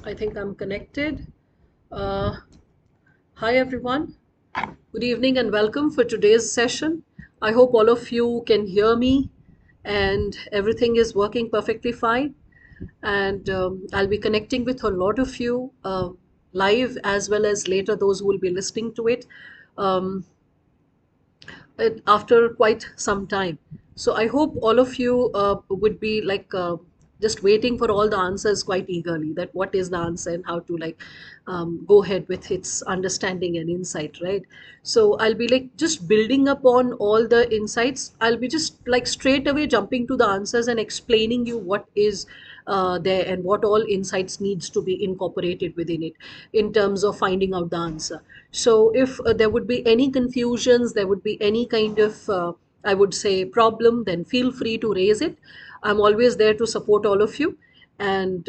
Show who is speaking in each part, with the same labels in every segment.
Speaker 1: I think I'm connected. Uh, Hi, everyone. Good evening and welcome for today's session. I hope all of you can hear me and everything is working perfectly fine. And I'll be connecting with a lot of you live as well as later, those who will be listening to it. Um, after quite some time. So I hope all of you would be like just waiting for all the answers quite eagerly. That what is the answer and how to like go ahead with its understanding and insight, right? So I'll be like just building upon all the insights. I'll be just like straight away jumping to the answers and explaining you what is there and what all insights needs to be incorporated within it in terms of finding out the answer. So if there would be any confusions, there would be any kind of I would say problem, then feel free to raise it. I'm always there to support all of you. And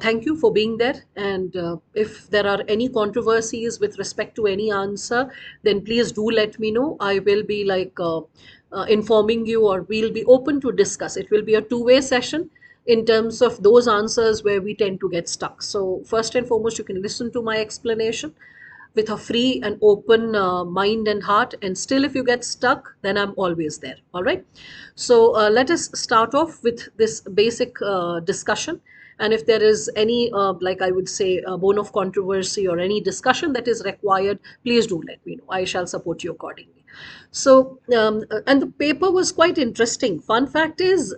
Speaker 1: thank you for being there. And if there are any controversies with respect to any answer, then please do let me know. I will be like informing you, or we'll be open to discuss. It will be a two-way session in terms of those answers where we tend to get stuck. So first and foremost, you can listen to my explanation with a free and open mind and heart. And still, if you get stuck, then I'm always there. All right. So let us start off with this basic discussion. And if there is any, like I would say, a bone of controversy or any discussion that is required, please do let me know. I shall support you accordingly. So, and the paper was quite interesting. Fun fact is,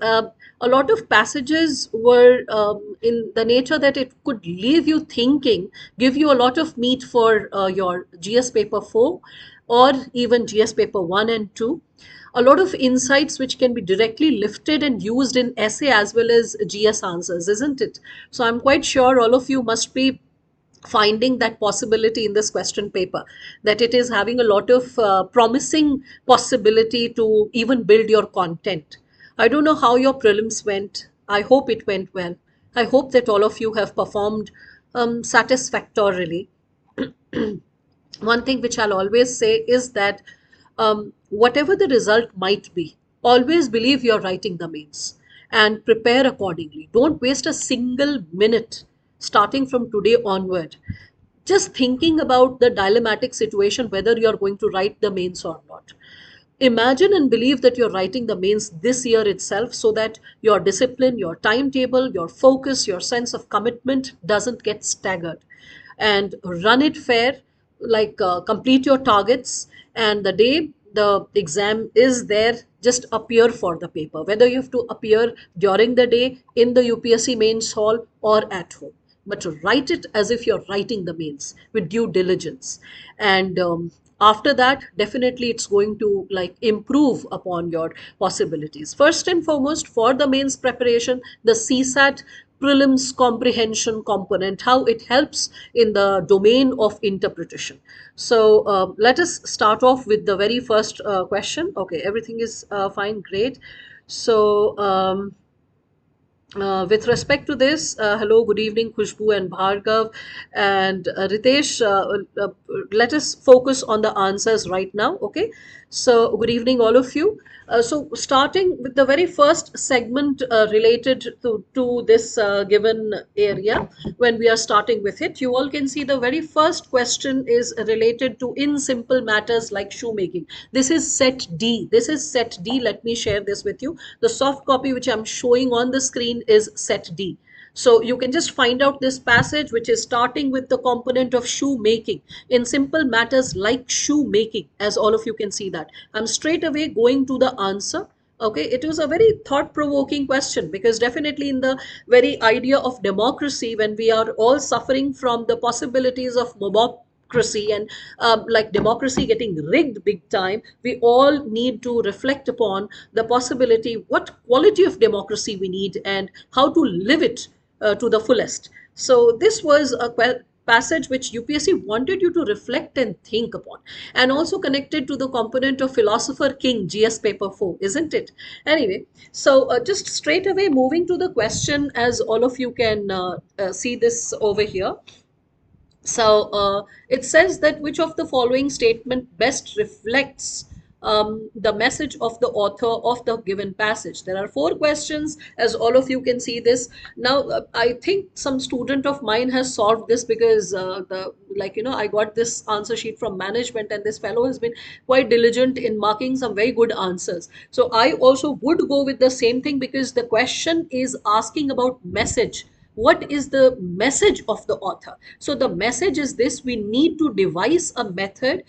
Speaker 1: a lot of passages were in the nature that it could leave you thinking, give you a lot of meat for your GS paper 4 or even GS paper 1 and 2. A lot of insights which can be directly lifted and used in essay as well as GS answers, isn't it? So I'm quite sure all of you must be finding that possibility in this question paper, that it is having a lot of promising possibility to even build your content. I don't know how your prelims went. I hope it went well. I hope that all of you have performed satisfactorily. One thing which I'll always say is that whatever the result might be, always believe you're writing the mains and prepare accordingly. Don't waste a single minute starting from today onward just thinking about the dilemmatic situation whether you're going to write the mains or not. Imagine and believe that you're writing the mains this year itself, so that your discipline, your timetable, your focus, your sense of commitment doesn't get staggered. And run it fair, like complete your targets. And the day the exam is there, just appear for the paper, whether you have to appear during the day in the UPSC mains hall or at home, but write it as if you're writing the mains with due diligence. And after that, definitely it's going to like improve upon your possibilities. First and foremost, for the mains preparation, the CSAT prelims comprehension component, how it helps in the domain of interpretation. So let us start off with the very first question. Okay, everything is fine, great. So with respect to this, hello, good evening, Khushbu and Bhargav and Ritesh. Let us focus on the answers right now. Okay. So, good evening, all of you. So, starting with the very first segment related to this given area, when we are starting with it, you all can see the very first question is related to in simple matters like shoemaking. This is set D. This is set D. Let me share this with you. The soft copy which I'm showing on the screen is set D. So you can just find out this passage, which is starting with the component of shoemaking in simple matters like shoemaking, as all of you can see that. I'm straight away going to the answer. Okay, it was a very thought provoking question, because definitely in the very idea of democracy, when we are all suffering from the possibilities of mobocracy and like democracy getting rigged big time, we all need to reflect upon the possibility what quality of democracy we need and how to live it to the fullest. So this was a passage which UPSC wanted you to reflect and think upon, and also connected to the component of philosopher king GS paper 4, isn't it? Anyway, so just straight away moving to the question, as all of you can see this over here. So it says that which of the following statement best reflects the message of the author of the given passage. There are four questions, as all of you can see this. Now, I think some student of mine has solved this, because I got this answer sheet from management, and this fellow has been quite diligent in marking some very good answers. So I also would go with the same thing, because the question is asking about message. What is the message of the author? So the message is this: we need to devise a method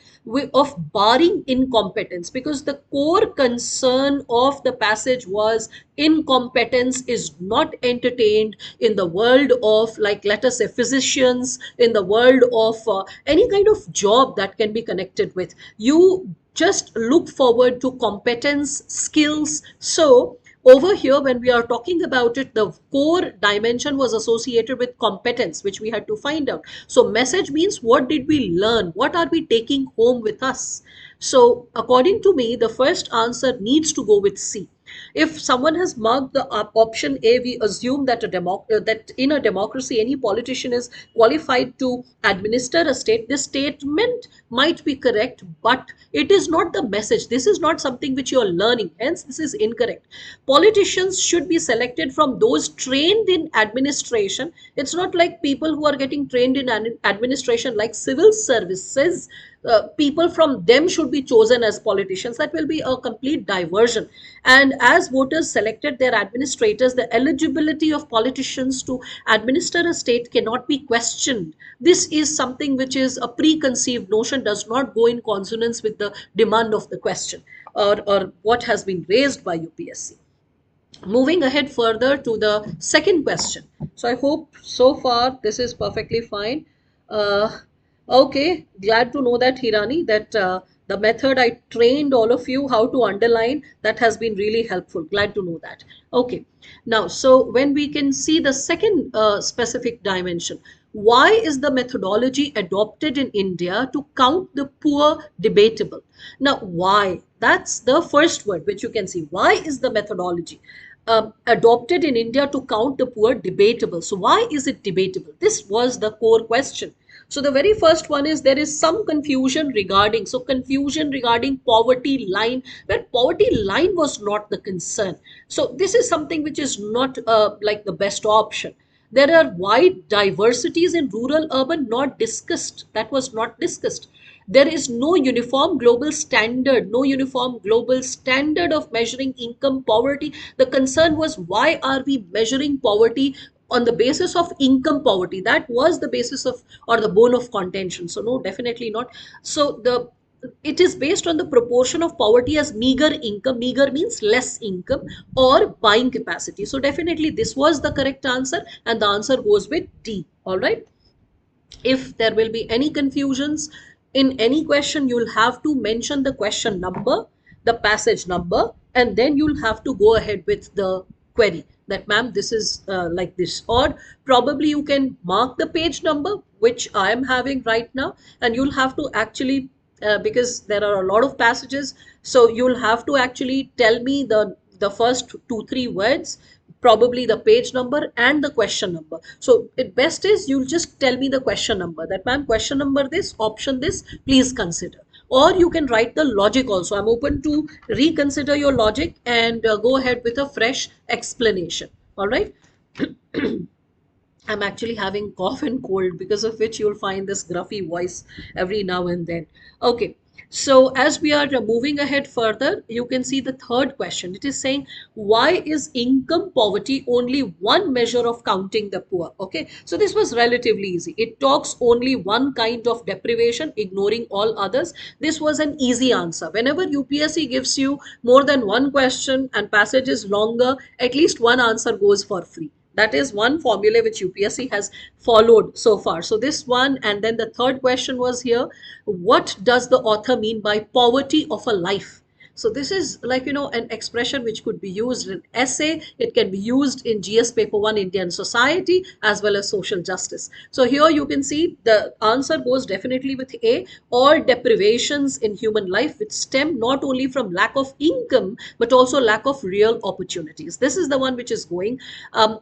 Speaker 1: of barring incompetence, because the core concern of the passage was incompetence is not entertained in the world of, like, let us say, physicians, in the world of any kind of job that can be connected with. You just look forward to competence, skills. So over here, when we are talking about it, the core dimension was associated with competence, which we had to find out. So message means, what did we learn? What are we taking home with us? So according to me, the first answer needs to go with C. If someone has marked the option A, we assume that that in a democracy, any politician is qualified to administer a state. This statement might be correct, but it is not the message. This is not something which you are learning. Hence, this is incorrect. Politicians should be selected from those trained in administration. It's not like people who are getting trained in administration, like civil services. People from them should be chosen as politicians. That will be a complete diversion. And as voters selected their administrators, the eligibility of politicians to administer a state cannot be questioned. This is something which is a preconceived notion, does not go in consonance with the demand of the question, or what has been raised by UPSC. Moving ahead further to the second question. So I hope so far this is perfectly fine. Okay, glad to know that, Hirani, that the method I trained all of you how to underline, that has been really helpful. Glad to know that. Okay, now, so when we can see the second specific dimension, why is the methodology adopted in India to count the poor debatable? Now, why? That's the first word which you can see. Why is the methodology adopted in India to count the poor debatable? So why is it debatable? This was the core question. So the very first one is, there is some confusion regarding, so confusion regarding poverty line, where poverty line was not the concern. So this is something which is not like the best option. There are wide diversities in rural urban, not discussed. That was not discussed. There is no uniform global standard, no uniform global standard of measuring income poverty. The concern was, why are we measuring poverty on the basis of income poverty? That was the basis of, or the bone of contention. So no, definitely not. So it is based on the proportion of poverty as meager income. Meager means less income, or buying capacity. So definitely this was the correct answer, and the answer goes with D. All right. If there will be any confusions in any question, you'll have to mention the question number, the passage number, and then you'll have to go ahead with the query that, ma'am, this is like this. Or probably you can mark the page number, which I am having right now, and you'll have to actually, because there are a lot of passages, so you'll have to actually tell me the first 2 3 words, probably the page number and the question number. So it best is, you'll just tell me the question number, that, ma'am, question number this, option this, please consider. Or you can write the logic also. I'm open to reconsider your logic and go ahead with a fresh explanation. All right. I'm actually having cough and cold, because of which you'll find this gruffy voice every now and then. Okay. So as we are moving ahead further, you can see the third question. It is saying, why is income poverty only one measure of counting the poor? Okay. So this was relatively easy. It talks only one kind of deprivation, ignoring all others. This was an easy answer. Whenever UPSC gives you more than one question and passage is longer, at least one answer goes for free. That is one formula which UPSC has followed so far. So this one, and then the third question was here, what does the author mean by poverty of a life? So this is like, an expression which could be used in essay. It can be used in GS paper 1 Indian society, as well as social justice. So here you can see the answer goes definitely with A. All deprivations in human life which stem not only from lack of income, but also lack of real opportunities. This is the one which is going.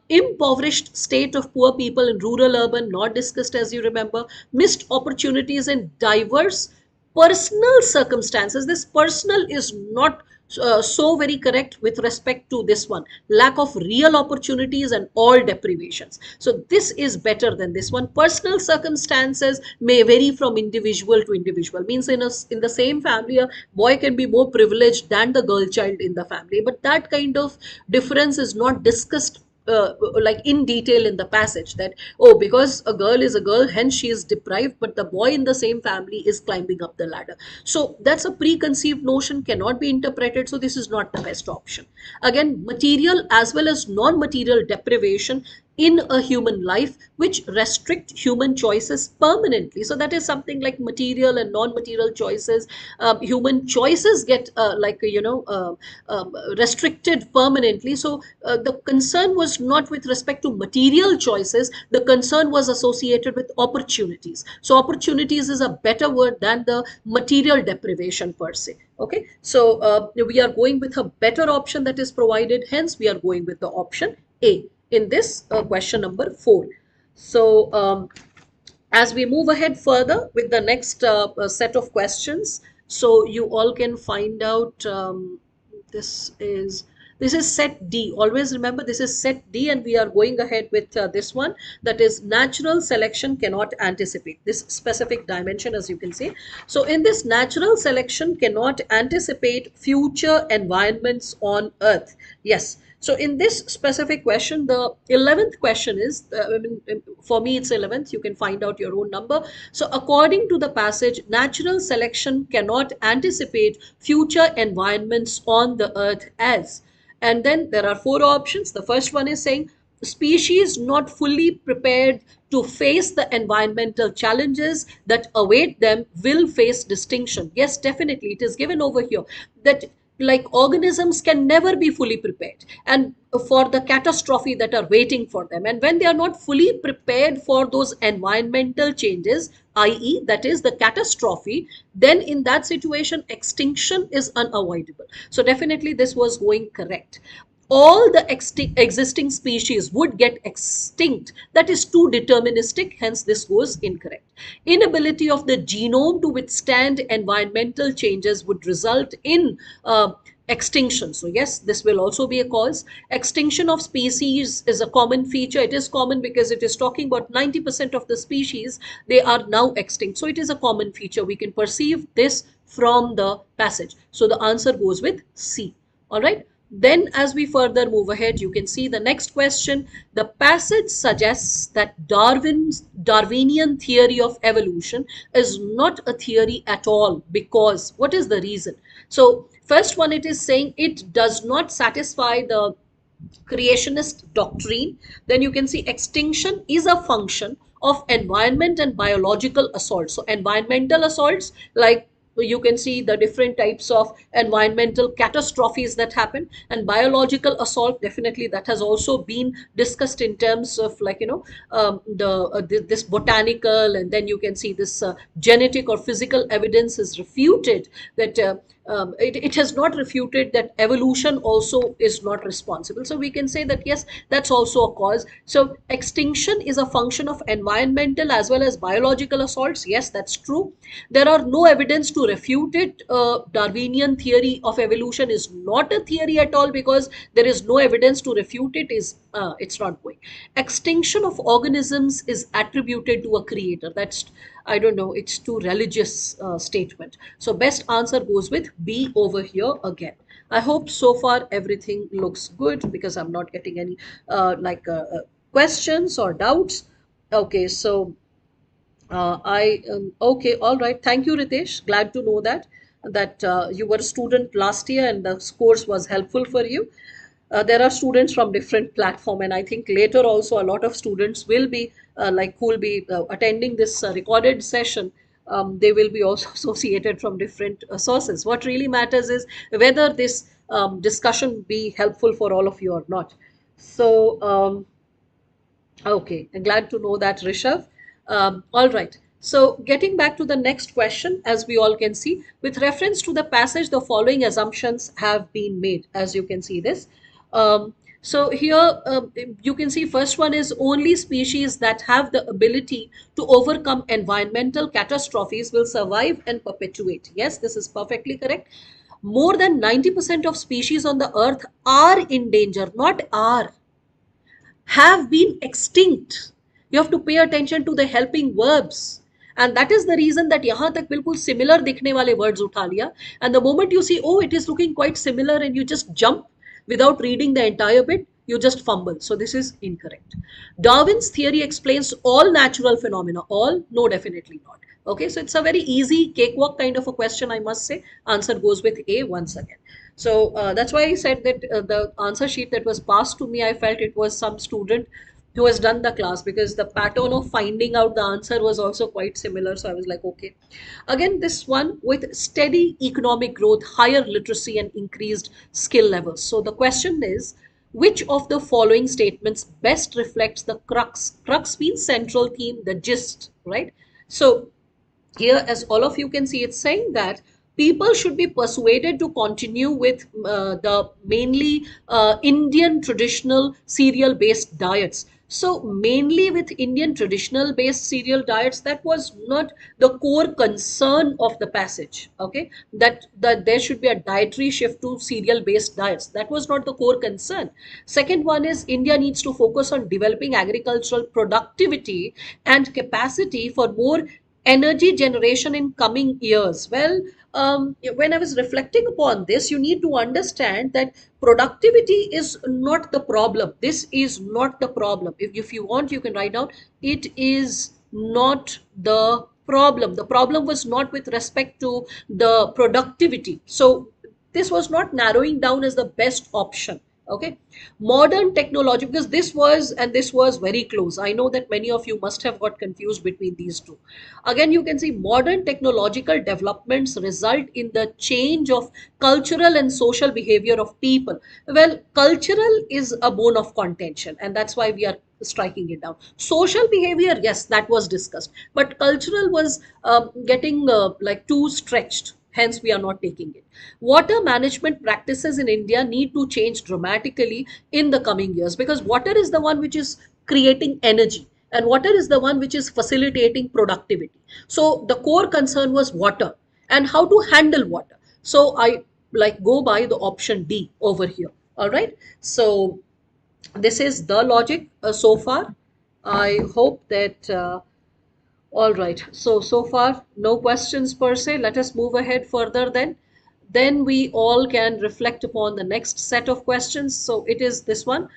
Speaker 1: Impoverished state of poor people in rural urban, not discussed, as you remember. Missed opportunities in diverse personal circumstances. This personal is not so very correct with respect to this one. Lack of real opportunities and all deprivations. So this is better than this one. Personal circumstances may vary from individual to individual. Means in the same family, a boy can be more privileged than the girl child in the family. But that kind of difference is not discussed like in detail in the passage, that oh, because a girl is a girl, hence she is deprived, but the boy in the same family is climbing up the ladder. So that's a preconceived notion, cannot be interpreted. So this is not the best option. Again, material as well as non-material deprivation in a human life which restrict human choices permanently. So that is something like material and non-material choices. Human choices get restricted permanently. So the concern was not with respect to material choices, the concern was associated with opportunities. So opportunities is a better word than the material deprivation per se. Okay, so we are going with a better option that is provided, hence we are going with the option A in this question number 4. So as we move ahead further with the next set of questions, so you all can find out, this is this is set D. Always remember, this is set D, and we are going ahead with this one, that is natural selection cannot anticipate this specific dimension, as you can see. So in this, natural selection cannot anticipate future environments on earth. Yes. So in this specific question, the 11th question is, for me it's 11th, you can find out your own number. So according to the passage, natural selection cannot anticipate future environments on the earth as. And then there are 4 options. The first one is saying, species not fully prepared to face the environmental challenges that await them will face distinction. Yes, definitely. It is given over here that like organisms can never be fully prepared and for the catastrophe that are waiting for them, and when they are not fully prepared for those environmental changes, i.e. that is the catastrophe, then in that situation extinction is unavoidable. So definitely this was going correct. All the existing species would get extinct. That is too deterministic, hence this goes incorrect. Inability of the genome to withstand environmental changes would result in extinction. So yes, this will also be a cause. Extinction of species is a common feature. It is common because it is talking about 90% of the species, they are now extinct. So it is a common feature. We can perceive this from the passage. So the answer goes with C. All right. Then as we further move ahead, you can see the next question. The passage suggests that Darwinian theory of evolution is not a theory at all, because what is the reason? So first one, it is saying it does not satisfy the creationist doctrine. Then you can see extinction is a function of environment and biological assaults. So environmental assaults, like you can see the different types of environmental catastrophes that happen, and biological assault, definitely that has also been discussed in terms of like this botanical, and then you can see this genetic or physical evidence is refuted that it has not refuted that evolution also is not responsible. So we can say that yes, that's also a cause. So extinction is a function of environmental as well as biological assaults. Yes, that's true. There are no evidence to refute it. Darwinian theory of evolution is not a theory at all, because there is no evidence to refute it. It's not going. Extinction of organisms is attributed to a creator. That's, I don't know, it's too religious statement. So best answer goes with B over here again. I hope so far everything looks good, because I'm not getting any questions or doubts. Okay, so okay, all right. Thank you, Ritesh. Glad to know that you were a student last year and the course was helpful for you. There are students from different platform, and I think later also a lot of students will be who will be attending this recorded session. They will be also associated from different sources. What really matters is whether this discussion be helpful for all of you or not. So okay, I'm glad to know that, Rishav. All right. So getting back to the next question, as we all can see, with reference to the passage, the following assumptions have been made, as you can see this. So here you can see first one is only species that have the ability to overcome environmental catastrophes will survive and perpetuate. Yes, this is perfectly correct. More than 90% of species on the earth are in danger, not are, have been extinct. You have to pay attention to the helping verbs. And that is the reason that यहाँ तक बिल्कुल similar दिखने वाले words उठा लिया. And the moment you see, oh, it is looking quite similar, and you just jump without reading the entire bit, you just fumble. So this is incorrect. Darwin's theory explains all natural phenomena. All? No, definitely not. Okay, so it's a very easy cakewalk kind of a question, I must say. Answer goes with A once again. So that's why I said that the answer sheet that was passed to me, I felt it was some student who has done the class, because the pattern of finding out the answer was also quite similar. So I was like, okay. Again, this one with steady economic growth, higher literacy, and increased skill levels. So the question is, which of the following statements best reflects the crux? Crux means central theme, the gist, right? So here, as all of you can see, it's saying that people should be persuaded to continue with the mainly Indian traditional cereal based diets. So mainly with Indian traditional based cereal diets, that was not the core concern of the passage. Okay, that there should be a dietary shift to cereal based diets, that was not the core concern. Second one is India needs to focus on developing agricultural productivity and capacity for more energy generation in coming years. Well, when I was reflecting upon this, you need to understand that productivity is not the problem. This is not the problem. If you want, you can write down, it is not the problem. The problem was not with respect to the productivity. So this was not narrowing down as the best option. Okay, modern technology, because this was very close. I know that many of you must have got confused between these two. Again, you can see modern technological developments result in the change of cultural and social behavior of people. Well, cultural is a bone of contention, and that's why we are striking it down. Social behavior, yes, that was discussed, but cultural was getting like too stretched, hence we are not taking it. Water management practices in India need to change dramatically in the coming years, because water is the one which is creating energy, and water is the one which is facilitating productivity. So the core concern was water and how to handle water. So I like go by the option D over here. All right, so this is the logic so far. I hope that all right. So far, no questions per se. Let us move ahead further then. Then we all can reflect upon the next set of questions. So it is this one.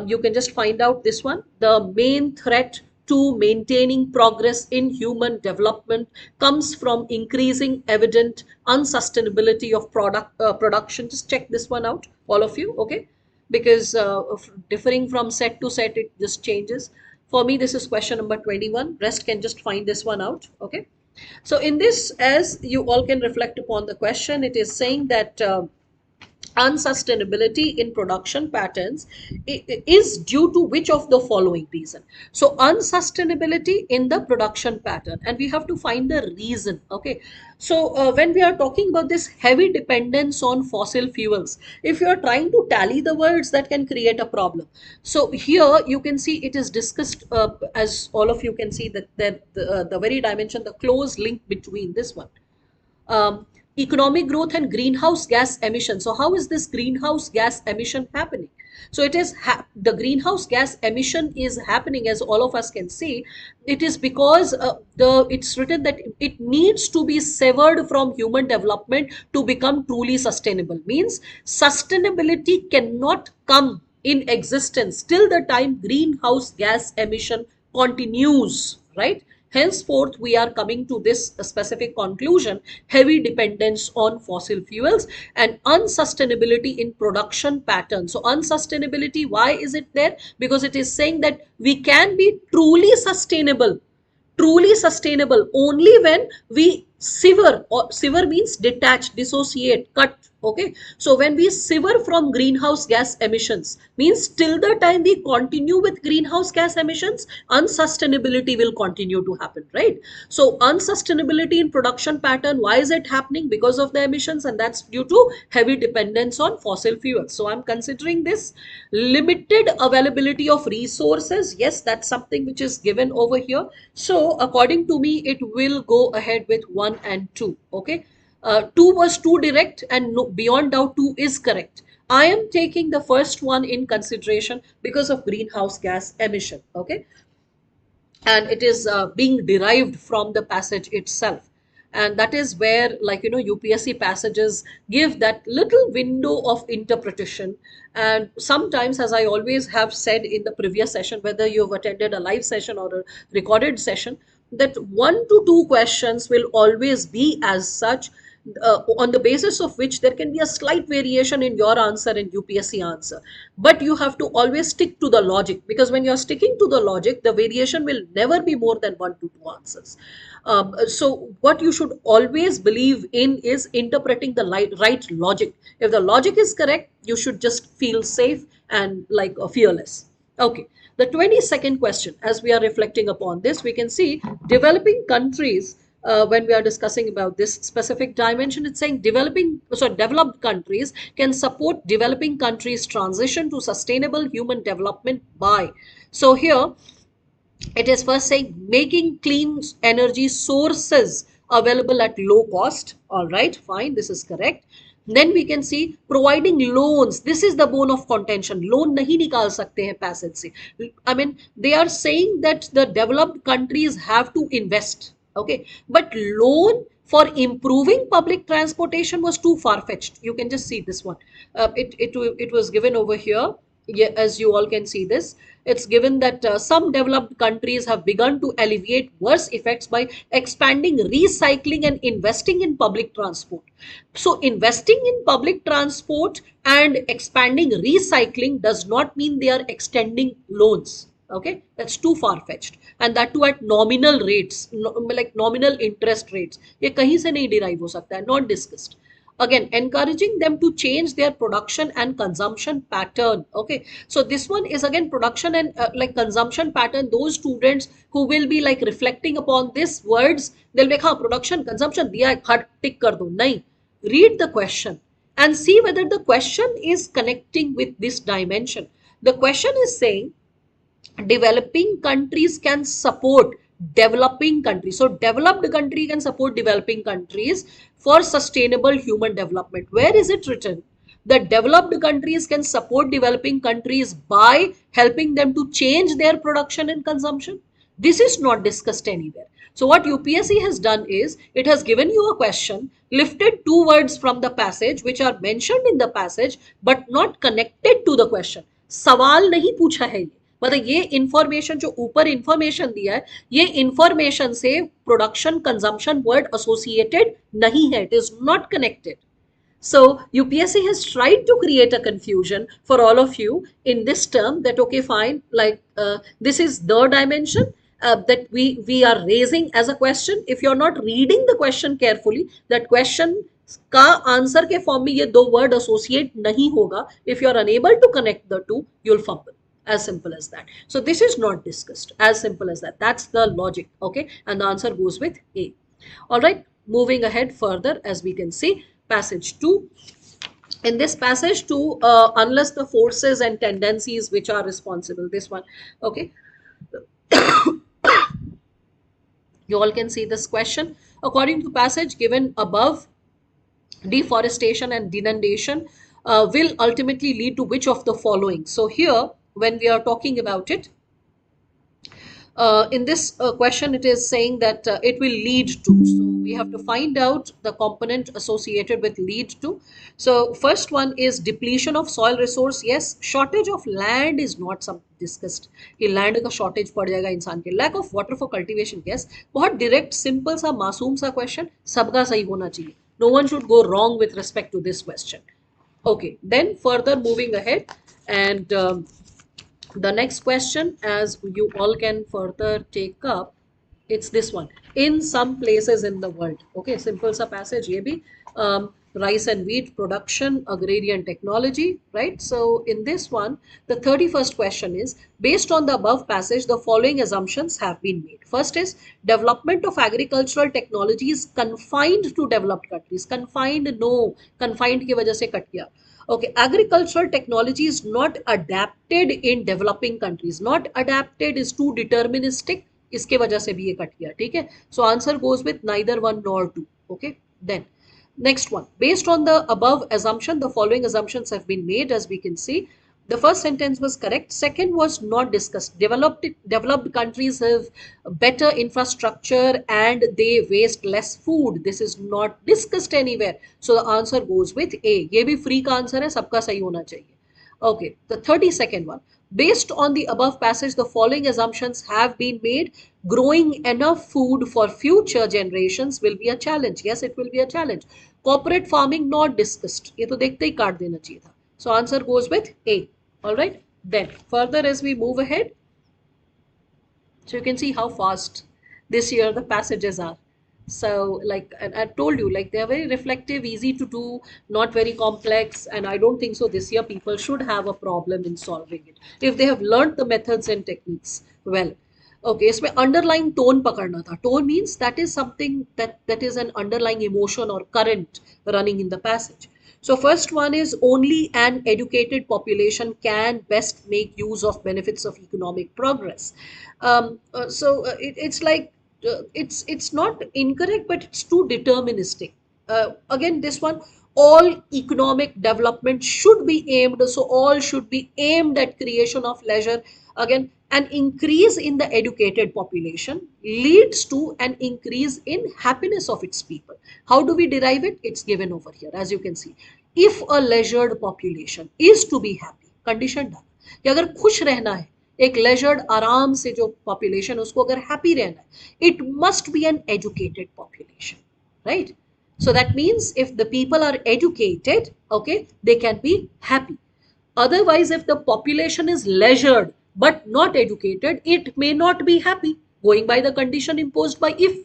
Speaker 1: You can just find out this one. The main threat to maintaining progress in human development comes from increasing evident unsustainability of production. Just check this one out, all of you, okay? Because differing from set to set, it just changes. For me, this is question number 21. Rest can just find this one out. Okay. So in this, as you all can reflect upon the question, it is saying that unsustainability in production patterns is due to which of the following reason. So unsustainability in the production pattern, and we have to find the reason. Okay, so when we are talking about this heavy dependence on fossil fuels, if you are trying to tally the words, that can create a problem. So here you can see it is discussed, as all of you can see, that the very dimension, the close link between this one, economic growth and greenhouse gas emission. So how is this greenhouse gas emission happening? So it is the greenhouse gas emission is happening, as all of us can see. It is because it's written that it needs to be severed from human development to become truly sustainable. Means sustainability cannot come in existence till the time greenhouse gas emission continues, right? Henceforth, we are coming to this specific conclusion: heavy dependence on fossil fuels and unsustainability in production patterns. So, unsustainability, why is it there? Because it is saying that we can be truly sustainable only when we sever, or sever means detach, dissociate, cut, Okay, so when we sever from greenhouse gas emissions, means till the time we continue with greenhouse gas emissions, unsustainability will continue to happen, right? So unsustainability in production pattern, why is it happening? Because of the emissions, and that's due to heavy dependence on fossil fuels. So I'm considering this limited availability of resources. Yes, that's something which is given over here. So according to me, it will go ahead with 1 and 2. Okay, 2 was too direct, and no, beyond doubt 2 is correct. I am taking the first one in consideration because of greenhouse gas emission. Okay, and it is being derived from the passage itself, and that is where, like, UPSC passages give that little window of interpretation. And sometimes, as I always have said in the previous session, whether you've attended a live session or a recorded session, that 1 to 2 questions will always be as such, on the basis of which there can be a slight variation in your answer and UPSC answer. But you have to always stick to the logic, because when you're sticking to the logic, the variation will never be more than 1 to 2 answers. So what you should always believe in is interpreting the right logic. If the logic is correct, you should just feel safe and like fearless. Okay, the 22nd question, as we are reflecting upon this, we can see developing countries. When we are discussing about this specific dimension, it's saying developed countries can support developing countries transition to sustainable human development by. So here it is first saying making clean energy sources available at low cost. All right, fine, this is correct. Then we can see providing loans. This is the bone of contention. Loan nahi nikal sakte hain passage se. I mean, they are saying that the developed countries have to invest. Okay, but loan for improving public transportation was too far-fetched. You can just see this one. It was given over here. Yeah, as you all can see this, it's given that some developed countries have begun to alleviate worse effects by expanding recycling and investing in public transport. So investing in public transport and expanding recycling does not mean they are extending loans. Okay, that's too far-fetched, and that too at nominal rates, like nominal interest rates. ये कहीं से नहीं derive हो सकता है, not discussed. Again, encouraging them to change their production and consumption pattern. Okay, so this one is again production and like consumption pattern. Those students who will be like reflecting upon these words, they'll be like, हाँ, production consumption दिया है, हट टिक कर दो. नहीं, read the question and see whether the question is connecting with this dimension. The question is saying developing countries can support developing countries. So developed country can support developing countries for sustainable human development. Where is it written? The developed countries can support developing countries by helping them to change their production and consumption. This is not discussed anywhere. So what UPSC has done is it has given you a question, lifted 2 words from the passage which are mentioned in the passage but not connected to the question. सवाल नहीं पूछा है ये, मतलब ये information जो ऊपर information दिया है, ये इंफॉर्मेशन से प्रोडक्शन कंजम्पशन वर्ड एसोसिएटेड नहीं है. It is not connected. So UPSC has tried to create a confusion for all of you in this term that okay fine, like this is the dimension that we are raising as a question. If you're not reading the question carefully, that question का answer के form में ये 2 word associate नहीं होगा. If you are unable to connect the two, you'll fumble. As simple as that. So this is not discussed. As simple as that. That's the logic. Okay, and the answer goes with A. All right, moving ahead further, as we can see, passage 2. In this passage 2, unless the forces and tendencies which are responsible, this one, okay. You all can see this question. According to passage given above, deforestation and inundation will ultimately lead to which of the following? So here, when we are talking about it, in this question, it is saying that it will lead to. So we have to find out the component associated with lead to. So first one is depletion of soil resource. Yes, shortage of land is not some discussed कि land का shortage पड़ जाएगा इंसान के. Lack of water for cultivation. Yes, बहुत direct, simple सा मासूम सा question, सबका सही होना चाहिए. No one should go wrong with respect to this question. Okay, then further moving ahead, and the next question, as you all can further take up, it's this one. In some places in the world. Okay, simple sa passage ye bhi. rice and wheat production, agrarian technology, right? So in this one, the 31st question is, based on the above passage, the following assumptions have been made. First is, development of agricultural technology is confined to developed countries. Confined, no, confined की वजह से cut गया. Okay, agricultural technology is not adapted in developing countries. Not adapted is too deterministic. इसके वजह से भी ये cut गया, ठीक है? So answer goes with neither one nor two. Okay, then next one. Based on the above assumption, the following assumptions have been made, as we can see. The first sentence was correct. Second was not discussed. Developed countries have better infrastructure and they waste less food. This is not discussed anywhere. So the answer goes with A. ये भी free का answer है, सबका सही होना चाहिए. Okay, the 32nd one. Based on the above passage, the following assumptions have been made. Growing enough food for future generations will be a challenge. Yes, it will be a challenge. Corporate farming not discussed. ये तो देखते ही काट देना चाहिए था. So answer goes with A. All right. Then further as we move ahead, so you can see how fast this year the passages are. So like, and I told you, like they're very reflective, easy to do, not very complex. And I don't think so this year people should have a problem in solving it if they have learned the methods and techniques well. Okay, इसमें underlying tone पकड़ना था. Tone means that is something that is an underlying emotion or current running in the passage. So first one is, only an educated population can best make use of benefits of economic progress. It's like it's not incorrect, but it's too deterministic. Again, this one, all economic development should be aimed, so all should be aimed at creation of leisure. Again, an increase in the educated population leads to an increase in happiness of its people. How do we derive it? It's given over here, as you can see. If a leisured population is to be happy, condition डाला कि अगर खुश रहना है, एक लेजर्ड आराम से जो पॉपुलेशन उसको अगर हैप्पी रहना है, it must be an educated population, right? So that means if the people are educated, okay, they can be happy. Otherwise, if the population is leisured but not educated, it may not be happy, going by the condition imposed by if.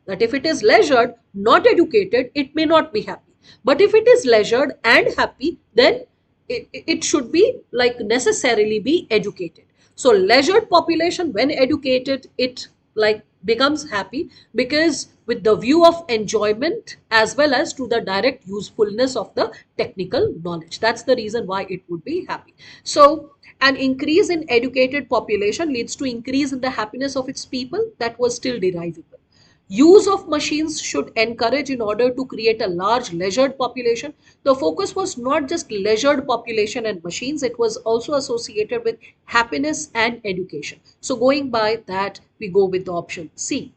Speaker 1: That if it is leisured, not educated, it may not be happy. But if it is leisured and happy, then it should be like necessarily be educated. So leisured population, when educated, it like becomes happy because with the view of enjoyment as well as to the direct usefulness of the technical knowledge. That's the reason why it would be happy. So an increase in educated population leads to increase in the happiness of its people. That was still derivable. Use of machines should encourage in order to create a large leisured population. The focus was not just leisured population and machines, it was also associated with happiness and education. So going by that, we go with the option C.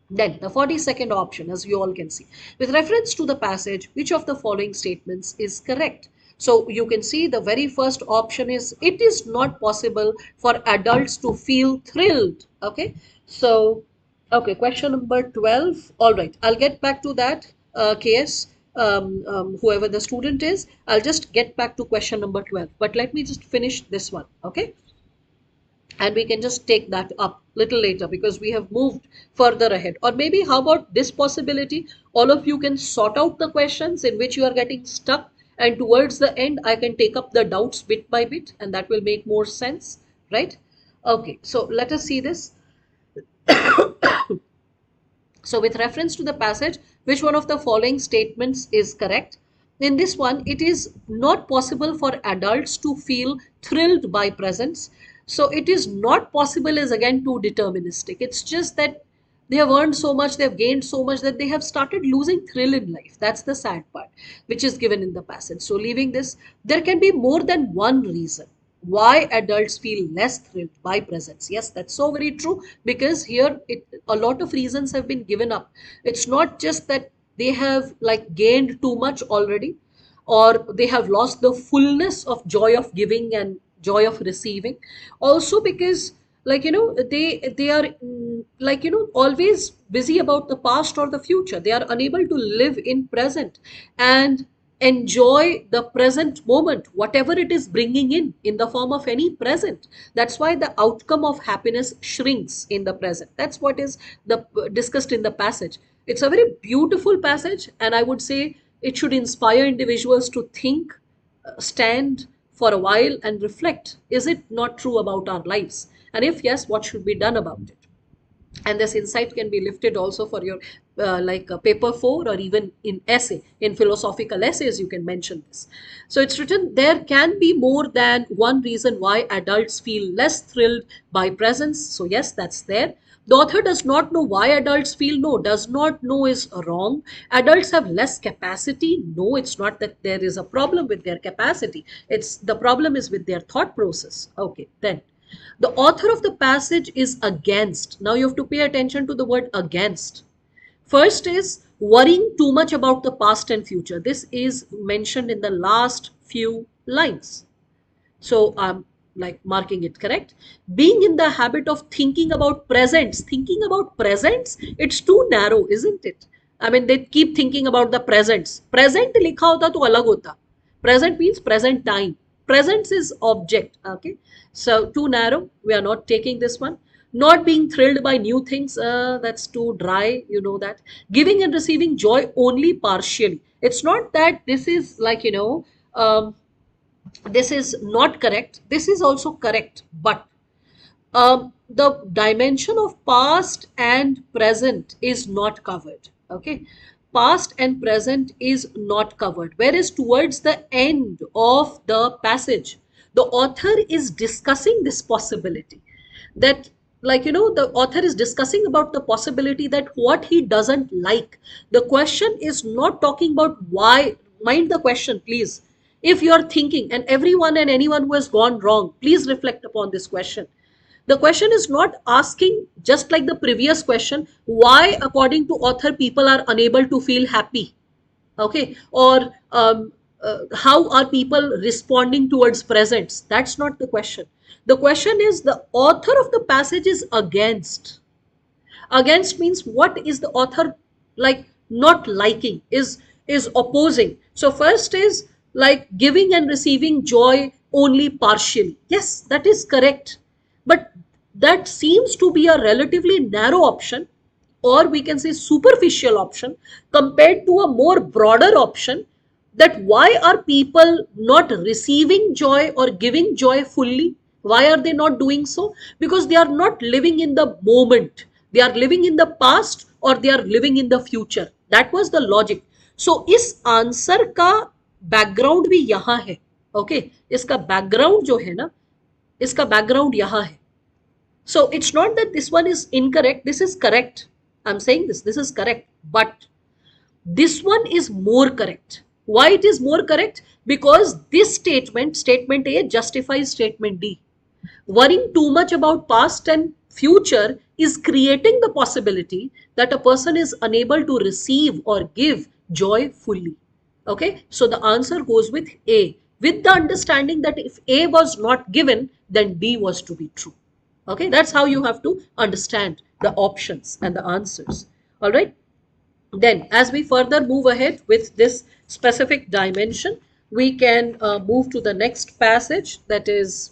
Speaker 1: Then the 42nd option, as you all can see, with reference to the passage, which of the following statements is correct? So you can see the very first option is, it is not possible for adults to feel thrilled. Okay, so okay, question number 12. All right, I'll get back to that case. Whoever the student is, I'll just get back to question number 12. But let me just finish this one, okay? And we can just take that up little later because we have moved further ahead. Or maybe how about this possibility? All of you can sort out the questions in which you are getting stuck, and towards the end, I can take up the doubts bit by bit, and that will make more sense, right? Okay, so let us see this. So with reference to the passage, which one of the following statements is correct? In this one, it is not possible for adults to feel thrilled by presents. So it is not possible is again too deterministic. It's just that they have earned so much, they have gained so much that they have started losing thrill in life. That's the sad part, which is given in the passage. So leaving this, there can be more than one reason why adults feel less thrilled by presents. Yes, that's so very true, because here a lot of reasons have been given up. It's not just that they have like gained too much already, or they have lost the fullness of joy of giving and joy of receiving. Also because like they are always busy about the past or the future. They are unable to live in present and enjoy the present moment, whatever it is bringing in the form of any present. That's why the outcome of happiness shrinks in the present. That's what is discussed in the passage. It's a very beautiful passage, and I would say It should inspire individuals to think, stand for a while and reflect. Is it not true about our lives? And if yes, what should be done about it? And this insight can be lifted also for your like a paper 4, or even in essay, in philosophical essays you can mention this. So it's written, there can be more than one reason why adults feel less thrilled by presents. So yes, that's there. The author does not know why adults feel. No, does not know is wrong. Adults have less capacity. No, it's not that there is a problem with their capacity. It's the problem is with their thought process. Okay, then the author of the passage is against. Now you have to pay attention to the word against. First is worrying too much about the past and future. This is mentioned in the last few lines. So I'm like marking it correct. Being in the habit of thinking about presents. Thinking about presents, it's too narrow, isn't it? I mean, they keep thinking about the presents. Present likha hota to alag hota. Present means present time. Presents is object. Okay. So too narrow. We are not taking this one. Not being thrilled by new things. That's too dry. You know that. Giving and receiving joy only partially. It's not that this is like, this is not correct. This is also correct. But the dimension of past and present is not covered. Okay. Past and present is not covered. Whereas towards the end of the passage, the author is discussing this possibility that, like, the author is discussing about the possibility that what he doesn't like. The question is not talking about why. Mind the question, please. If you're thinking, and everyone and anyone who has gone wrong, please reflect upon this question. The question is not asking, just like the previous question, why according to author people are unable to feel happy. Okay. Or how are people responding towards presents. That's not the question. The question is, the author of the passage is against. Against means what is the author like not liking, is opposing. So first is like giving and receiving joy only partially. Yes, that is correct. But that seems to be a relatively narrow option, or we can say superficial option, compared to a more broader option, that why are people not receiving joy or giving joy fully? Why are they not doing so? Because they are not living in the moment. They are living in the past, or they are living in the future. That was the logic. So इस answer का background भी यहाँ है. Okay, इसका background जो है ना, इसका बैकग्राउंड यहाँ है. So it's not that this one is incorrect. This is correct. I'm saying this is correct. But this one is more correct. Why it is more correct? Because this statement A, justifies statement D. Worrying too much about past and future is creating the possibility that a person is unable to receive or give joy fully. Okay, so the answer goes with A, with the understanding that if A was not given, then B was to be true. Okay, that's how you have to understand the options and the answers. All right. Then as we further move ahead with this specific dimension, we can move to the next passage, that is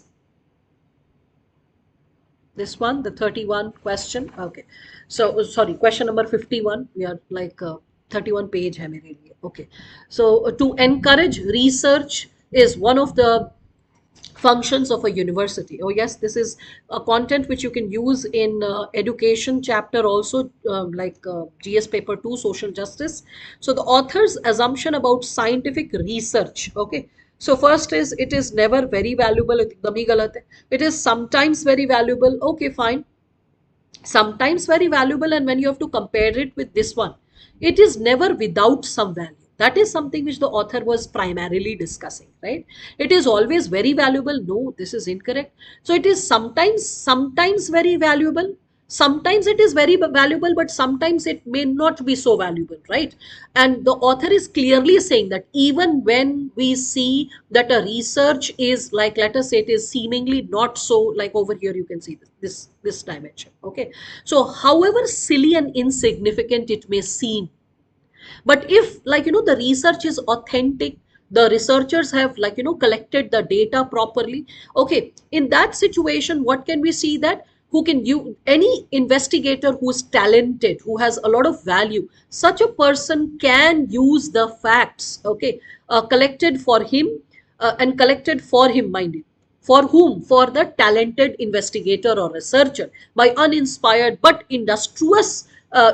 Speaker 1: this one, the 31 question. Okay, so sorry, question number 51. We are like 31 page hai mere liye. Okay, so to encourage research is one of the functions of a university. Oh yes, this is a content which you can use in education chapter also, GS paper 2, social justice. So the author's assumption about scientific research. Okay, so first is, it is never very valuable. It is sometimes very valuable. Okay, fine, sometimes very valuable. And when you have to compare it with this one, it is never without some value. That is something which the author was primarily discussing, right? It is always very valuable. No, this is incorrect. So it is sometimes very valuable. Sometimes it is very valuable, but sometimes it may not be so valuable, right? And the author is clearly saying that even when we see that a research is like, let us say it is seemingly not so, like over here you can see this dimension. Okay, so however silly and insignificant it may seem, but if the research is authentic, the researchers have collected the data properly. Okay, in that situation, what can we see? That who can you any investigator who's talented, who has a lot of value, such a person can use the facts, okay, collected for him, and collected for him, mind you, for whom? For the talented investigator or researcher, by uninspired but industrious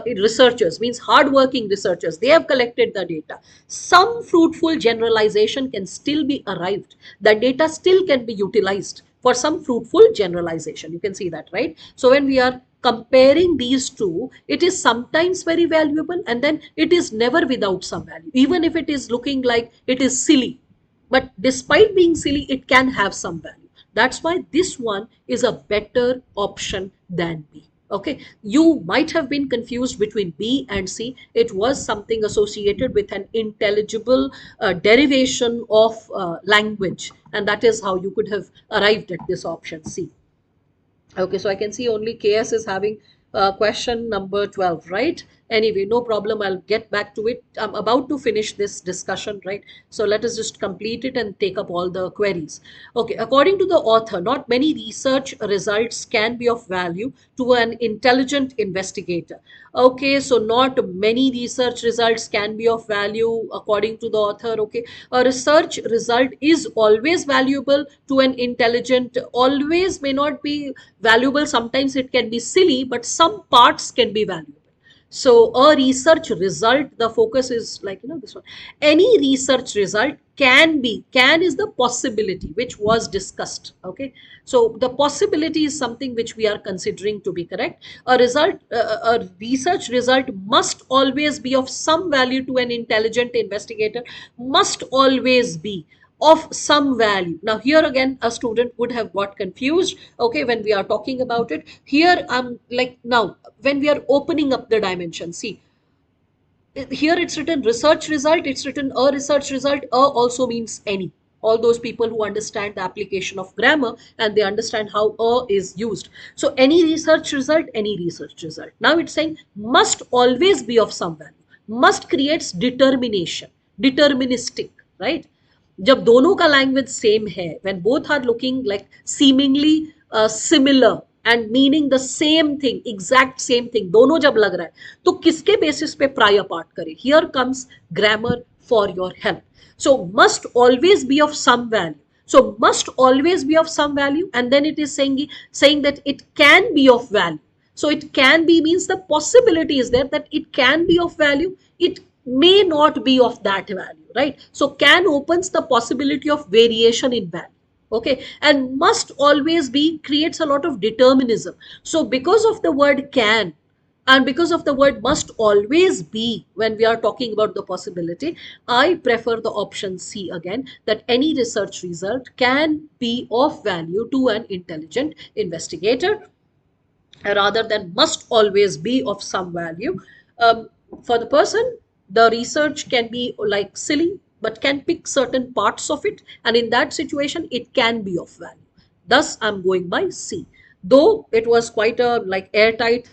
Speaker 1: researchers, means hardworking researchers. They have collected the data. Some fruitful generalization can still be arrived. The data still can be utilized for some fruitful generalization. You can see that, right? So when we are comparing these two, it is sometimes very valuable, and then it is never without some value. Even if it is looking like it is silly, but despite being silly, it can have some value. That's why this one is a better option than B. Okay, you might have been confused between B and C. It was something associated with an intelligible derivation of language, and that is how you could have arrived at this option C. Okay, so I can see only KS is having question number 12, right? Anyway, no problem. I'll get back to it. I'm about to finish this discussion, right? So let us just complete it and take up all the queries. Okay, according to the author, not many research results can be of value to an intelligent investigator. Okay, so not many research results can be of value according to the author. Okay, a research result is always valuable to an intelligent, always may not be valuable. Sometimes it can be silly, but some parts can be valuable. So a research result, the focus is like, this one. Any research result can be, can is the possibility which was discussed. Okay. So the possibility is something which we are considering to be correct. A research result must always be of some value to an intelligent investigator, must always be of some value. Now here again, a student would have got confused, okay, when we are talking about it. Here I'm like, now when we are opening up the dimension, see, here it's written research result, it's written a research result. A also means any. All those people who understand the application of grammar and they understand how a is used. So any research result, any research result. Now it's saying must always be of some value. Must creates determination, deterministic, right? जब दोनों का language same है, when both are looking like seemingly similar and meaning the same thing, exact same thing, दोनों जब लग रहा है, तो किसके बेसिस पे प्रायर पार्ट करें? Here comes grammar for your help. So must always be of some value. So must always be of some value, and then it is saying that it can be of value. So it can be means the possibility is there that it can be of value. It may not be of that value, right? So can opens the possibility of variation in value. Okay, and must always be creates a lot of determinism. So because of the word can and because of the word must always be, when we are talking about the possibility, I prefer the option C again, that any research result can be of value to an intelligent investigator rather than must always be of some value. For the person, the research can be like silly, but can pick certain parts of it, and in that situation, it can be of value. Thus, I'm going by C. Though it was quite a like airtight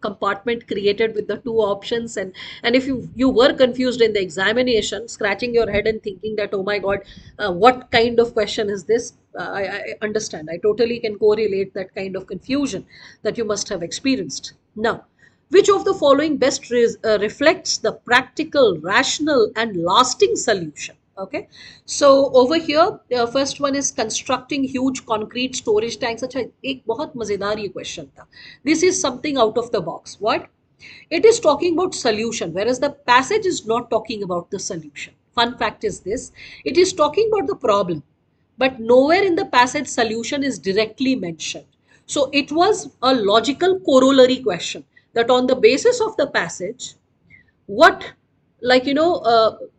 Speaker 1: compartment created with the two options, and if you were confused in the examination, scratching your head and thinking that, oh my God, what kind of question is this? I understand. I totally can correlate that kind of confusion that you must have experienced. Now, which of the following best reflects the practical, rational, and lasting solution? Okay, so over here, first one is constructing huge concrete storage tanks. अच्छा, एक बहुत मजेदार ये question था. This is something out of the box. What? It is talking about solution, whereas the passage is not talking about the solution. Fun fact is this: it is talking about the problem, but nowhere in the passage solution is directly mentioned. So it was a logical corollary question that on the basis of the passage, what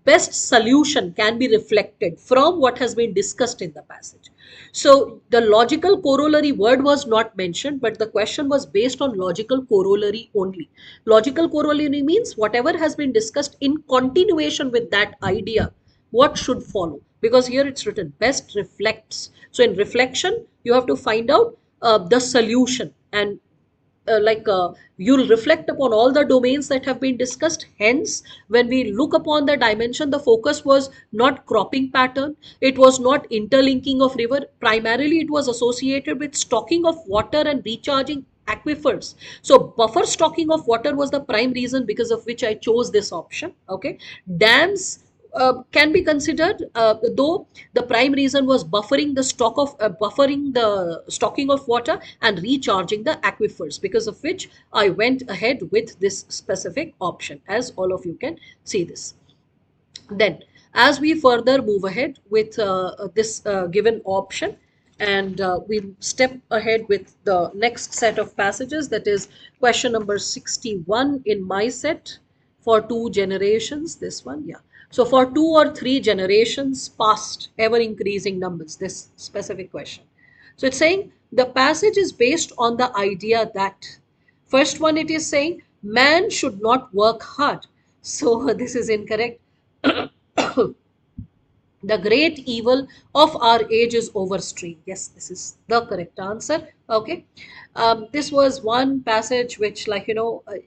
Speaker 1: best solution can be reflected from what has been discussed in the passage. So the logical corollary word was not mentioned, but the question was based on logical corollary only. Logical corollary means whatever has been discussed in continuation with that idea, what should follow? Because here it's written best reflects. So in reflection, you have to find out the solution, and you'll reflect upon all the domains that have been discussed. Hence, when we look upon the dimension, the focus was not cropping pattern, it was not interlinking of river. Primarily it was associated with stocking of water and recharging aquifers. So buffer stocking of water was the prime reason because of which I chose this option. Okay, dams can be considered, though the prime reason was buffering the stocking of water and recharging the aquifers, because of which I went ahead with this specific option, as all of you can see this. Then, as we further move ahead with this given option, and we step ahead with the next set of passages, that is question number 61 in my set. For two generations, this one, yeah. So for two or three generations past, ever increasing numbers, this specific question. So it's saying the passage is based on the idea that, first one, it is saying man should not work hard. So this is incorrect. The great evil of our age is overstrain. Yes, this is the correct answer. Okay. This was one passage which, like,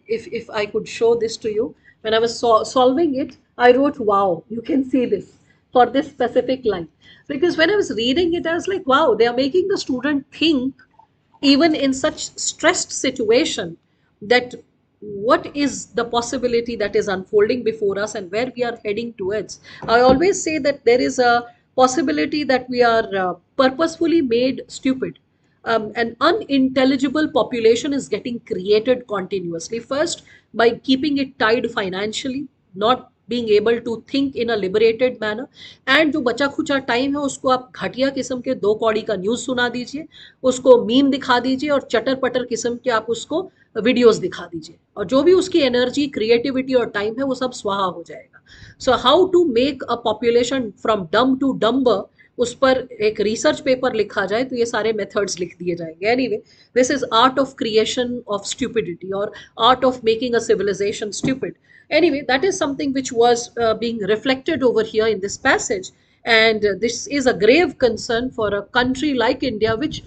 Speaker 1: if I could show this to you, when I was solving it, I wrote, wow, you can see this for this specific line. Because when I was reading it, I was like, wow, they are making the student think, even in such stressed situation, that what is the possibility that is unfolding before us and where we are heading towards. I always say that there is a possibility that we are purposefully made stupid. An unintelligible population is getting created continuously, first by keeping it tied financially, not being able to think in a liberated manner, and जो बचा खुचा time है उसको आप घटिया किस्म के दो कौड़ी का न्यूज़ सुना दीजिए, उसको मीम दिखा दीजिए और चटर पटर किस्म के आप उसको वीडियोस दिखा दीजिए, और जो भी उसकी एनर्जी, क्रिएटिविटी और टाइम है वो सब स्वाहा हो जाएगा. So how to make a population from dumb to dumber, उस पर एक रिसर्च पेपर लिखा जाए तो ये सारे मेथड्स लिख दिए जाएंगे. Anyway, this is art of creation of stupidity और art of making a civilization stupid. Anyway, that is something which was being reflected over here in this passage, and this is a grave concern for a country like India, which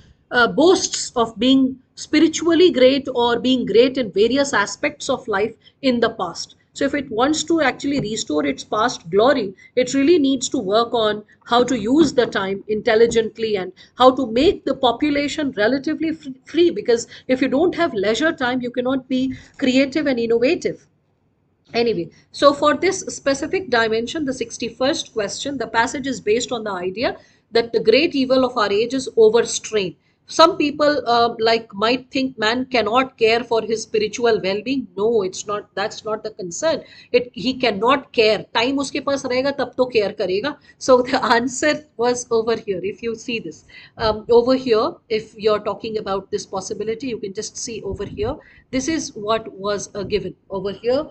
Speaker 1: boasts of being spiritually great or being great in various aspects of life in the past. So if it wants to actually restore its past glory, it really needs to work on how to use the time intelligently and how to make the population relatively free, because if you don't have leisure time, you cannot be creative and innovative. Anyway, so for this specific dimension, the 61st question, the passage is based on the idea that the great evil of our age is overstrain. Some people might think man cannot care for his spiritual well-being. No, it's not. That's not the concern. He cannot care. Time uske paas rahega tab to care karega. So the answer was over here. If you see this over here, if you're talking about this possibility, you can just see over here. This is what was given over here.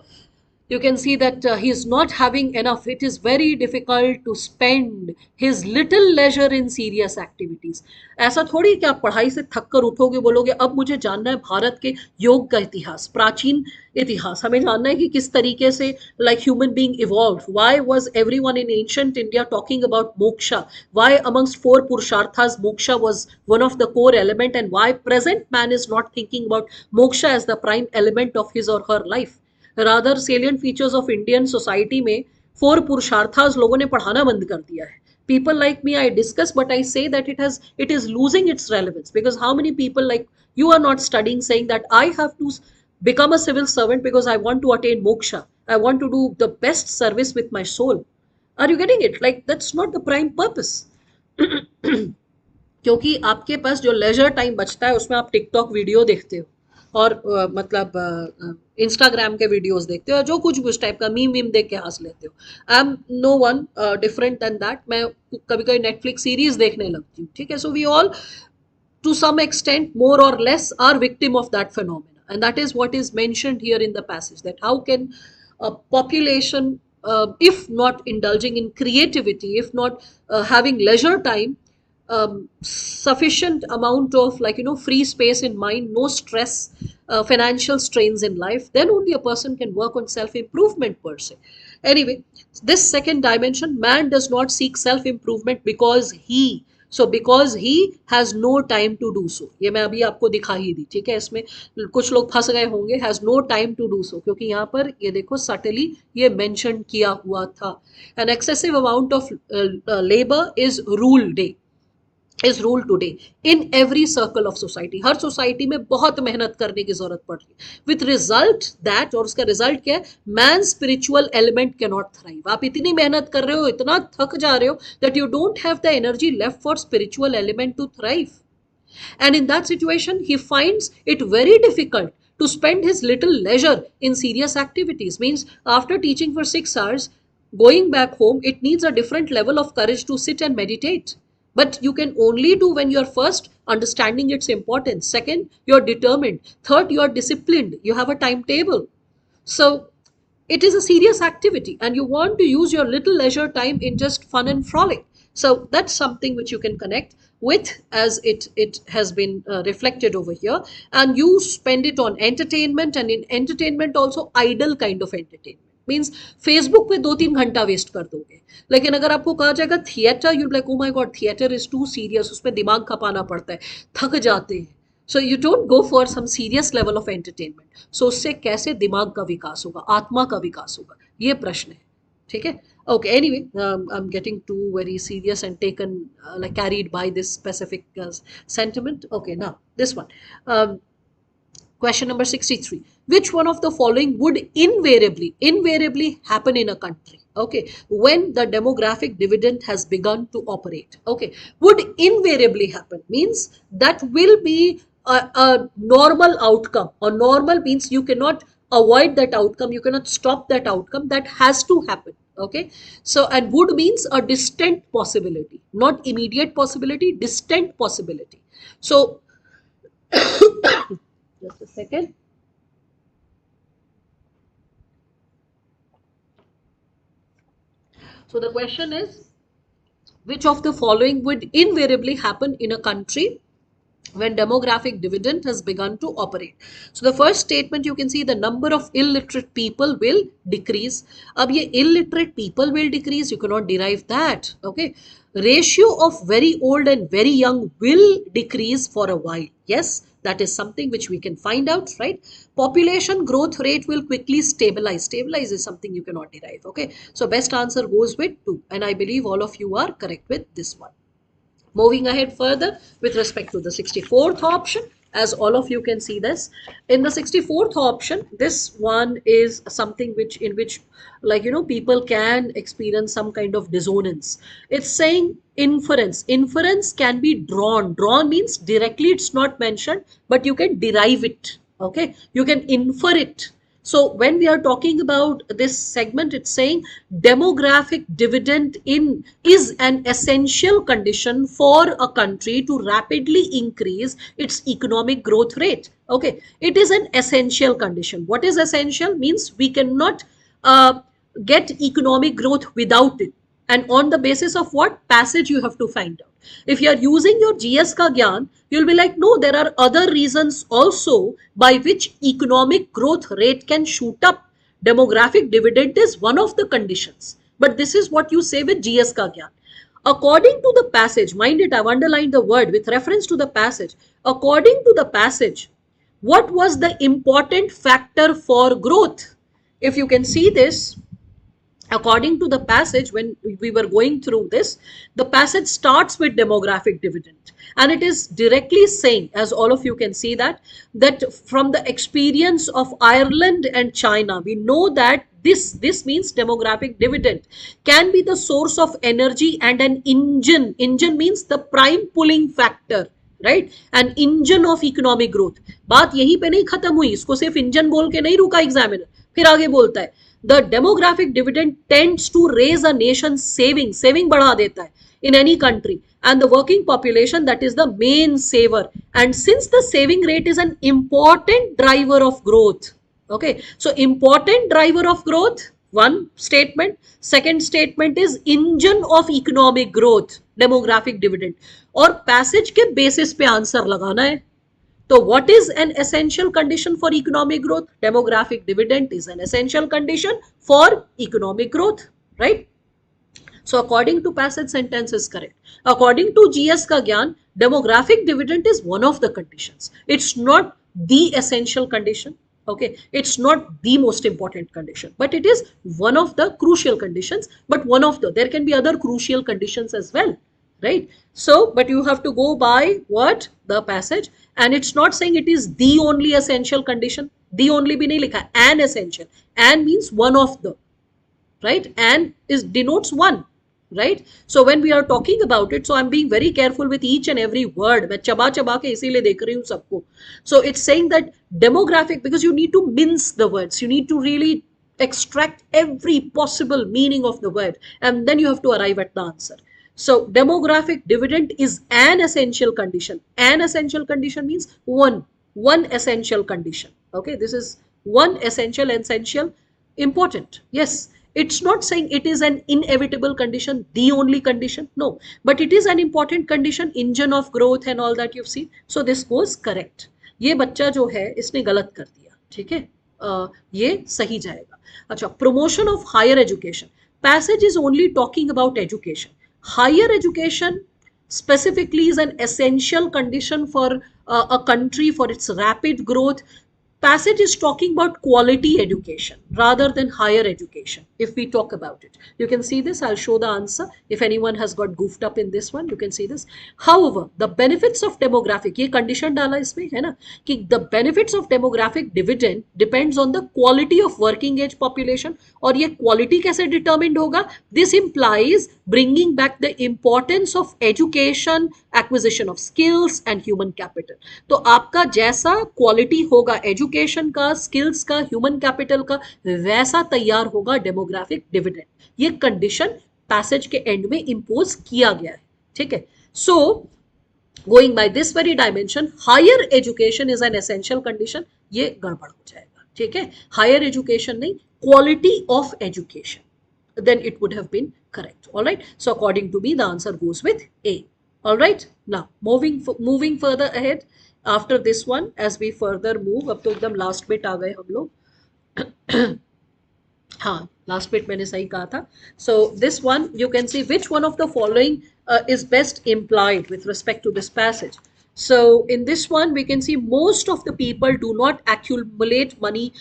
Speaker 1: You can see that he is not having enough. It is very difficult to spend his little leisure in serious activities. ऐसा थोड़ी कि आप पढ़ाई से थक कर उठोगे, बोलोगे अब मुझे जानना है भारत के योग का इतिहास, प्राचीन इतिहास. हमें जानना है कि किस तरीके से like human being evolved. Why was everyone in ancient India talking about moksha? Why amongst four purusharthas moksha was one of the core element, and why present man is not thinking about moksha as the prime element of his or her life? Rather salient features of Indian society में four पुरुषार्थास लोगों ने पढ़ाना बंद कर दिया है. People like me, I discuss, but I say that it is losing its relevance, because how many people like you are not studying, saying that I have to become a civil servant because I want to attain moksha. I want to do the best service with my soul. Are you getting it? Like, that's not the prime purpose. क्योंकि आपके पास जो leisure time बचता है उसमें आप TikTok video देखते हो और मतलब इंस्टाग्राम के वीडियोस देखते हो, जो कुछ उस टाइप का मीम वीम देख के हंस लेते हो. I am no one different than that. मैं कभी कभी नेटफ्लिक्स सीरीज देखने लगती हूँ. ठीक है. So we all to some extent, more or less, are victim of that phenomena, and that is what is mentioned here in the passage, that how can a population, if not indulging in creativity, if not having leisure time, sufficient amount of free space in mind, no stress, financial strains in life, then only a person can work on self improvement per se. Anyway, this second dimension, man does not seek self improvement because he so because he has no time to do so, ये मैं अभी आपको दिखा ही दी, ठीक है, इसमें कुछ लोग फंस गए होंगे, has no time to do so, क्योंकि यहाँ पर ये देखो सटली ये मेंशन किया हुआ था। An excessive amount of labour is rule day, is rule today in every circle of society, her society में बहुत मेहनत करने की जरूरत पड़ रही है, विथ रिजल्ट दैट, और उसका रिजल्ट क्या है, man spiritual element can not thrive. आप इतनी मेहनत कर रहे हो, इतना थक जा रहे हो, that you don't have the energy left for spiritual element to thrive. And in that situation, he finds it very difficult to spend his little leisure in serious activities. Means after teaching for 6 hours, going back home, it needs a different level of courage to sit and meditate. But you can only do when you're first understanding its importance. Second, you're determined. Third, you're disciplined. You have a timetable. So it is a serious activity and you want to use your little leisure time in just fun and frolic. So that's something which you can connect with, as it has been reflected over here, and you spend it on entertainment, and in entertainment also idle kind of entertainment, means Facebook पे 2-3 घंटा waste कर दोगे, लेकिन अगर आपको कहा जाएगा theatre, you like oh my god theatre is too serious, उसमें दिमाग खपाना पड़ता है, थक जाते हैं, so you don't go for some serious level of entertainment. So उससे कैसे दिमाग का विकास होगा, आत्मा का विकास होगा, ये प्रश्न है, ठीक है। Okay, anyway, I'm getting too very serious and taken like carried by this specific sentiment. Okay, now this one. Question number 63. Which one of the following would invariably happen in a country? Okay, when the demographic dividend has begun to operate. Okay, would invariably happen means that will be a normal outcome, or normal means you cannot avoid that outcome, you cannot stop that outcome, that has to happen. Okay, so and would means a distant possibility, not immediate possibility, distant possibility. So just a second. So the question is, which of the following would invariably happen in a country when demographic dividend has begun to operate? So the first statement, you can see the number of illiterate people will decrease. Ab ye illiterate people will decrease, you cannot derive that. Okay, ratio of very old and very young will decrease for a while. Yes, that is something which we can find out, right? Population growth rate will quickly stabilize. Stabilize is something you cannot derive. Okay, so best answer goes with 2, and I believe all of you are correct with this one. Moving ahead further with respect to the 64th option, as all of you can see this, in the 64th option, this one is something which in which, like, you know, people can experience some kind of dissonance. It's saying inference. Inference can be drawn. Drawn means directly it's not mentioned, but you can derive it. Okay, you can infer it. So when we are talking about this segment, it's saying demographic dividend is an essential condition for a country to rapidly increase its economic growth rate. Okay, it is an essential condition. What is essential? Means we cannot get economic growth without it. And on the basis of what passage you have to find out. If you are using your GS ka gyan, you'll be like, no, there are other reasons also by which economic growth rate can shoot up. Demographic dividend is one of the conditions. But this is what you say with GS ka gyan. According to the passage, mind it, I've underlined the word with reference to the passage. According to the passage, what was the important factor for growth? If you can see this, according to the passage, when we were going through this, the passage starts with demographic dividend, and it is directly saying, as all of you can see, that from the experience of Ireland and China, we know that this means demographic dividend can be the source of energy and an engine. Engine means the prime pulling factor, right? An engine of economic growth. बात यहीं पे नहीं खत्म हुई, इसको सिर्फ engine बोल के नहीं रुका एग्जामिनर, फिर आगे बोलता है the demographic dividend tends to raise a nation's saving बढ़ा देता है in any country, and the working population, that is the main saver, and since the saving rate is an important driver of growth. Okay, so important driver of growth, one statement. Second statement is engine of economic growth, demographic dividend, और passage के basis पे answer लगाना है. So what is an essential condition for economic growth? Demographic dividend is an essential condition for economic growth, right? So according to passage, sentence is correct. According to GS ka gyan, demographic dividend is one of the conditions. It's not the essential condition. Okay, it's not the most important condition, but it is one of the crucial conditions. But one of the, there can be other crucial conditions as well, right? So but you have to go by what the passage, and it's not saying it is the only essential condition. The only bhi nahi likha, an essential. An means one of the, right? And is denotes one, right? So when we are talking about it, so I'm being very careful with each and every word. मैं चबा चबा के इसीलिए देख रही हूँ सबको. So it's saying that demographic, because you need to mince the words, you need to really extract every possible meaning of the word, and then you have to arrive at the answer. So demographic dividend is an essential condition. An essential condition means one essential condition. Okay, this is one essential important. Yes, it's not saying it is an inevitable condition, the only condition. No, but it is an important condition, engine of growth and all that you've seen. So this goes correct. ये बच्चा जो है इसने गलत कर दिया, ठीक है, ये सही जाएगा. अच्छा, promotion of higher education. Passage is only talking about education. Higher education specifically is an essential condition for a country for its rapid growth. Passage is talking about quality education rather than higher education. If we talk about it, you can see this. I'll show the answer. If anyone has got goofed up in this one, you can see this. However, the benefits of demographic, ये condition डाला इसमें है ना, कि the benefits of demographic dividend depends on the quality of working age population. और ये quality कैसे determined होगा? This implies bringing back the importance of education, acquisition of skills and human capital. तो आपका जैसा quality होगा एजुकेशन का, skills का, ह्यूमन कैपिटल का, वैसा तैयार होगा डेमोग्राफिक डिविडेंड. ये कंडीशन पैसेज के एंड में इंपोज किया गया है, ठीक है. So going by this very dimension, higher education is an essential condition. ये गड़बड़ हो जाएगा, ठीक है. हायर एजुकेशन नहीं, quality of education, then it would have been correct. All right, so according to me the answer goes with A. All right, now moving further ahead. After this one, as we further move, अब तो एकदम last bit आ गए हम लोग. हाँ, last bit मैंने सही कहा था. So this one you can see which one of the following is best implied with respect to this passage. So in this one we can see most of the people do not accumulate money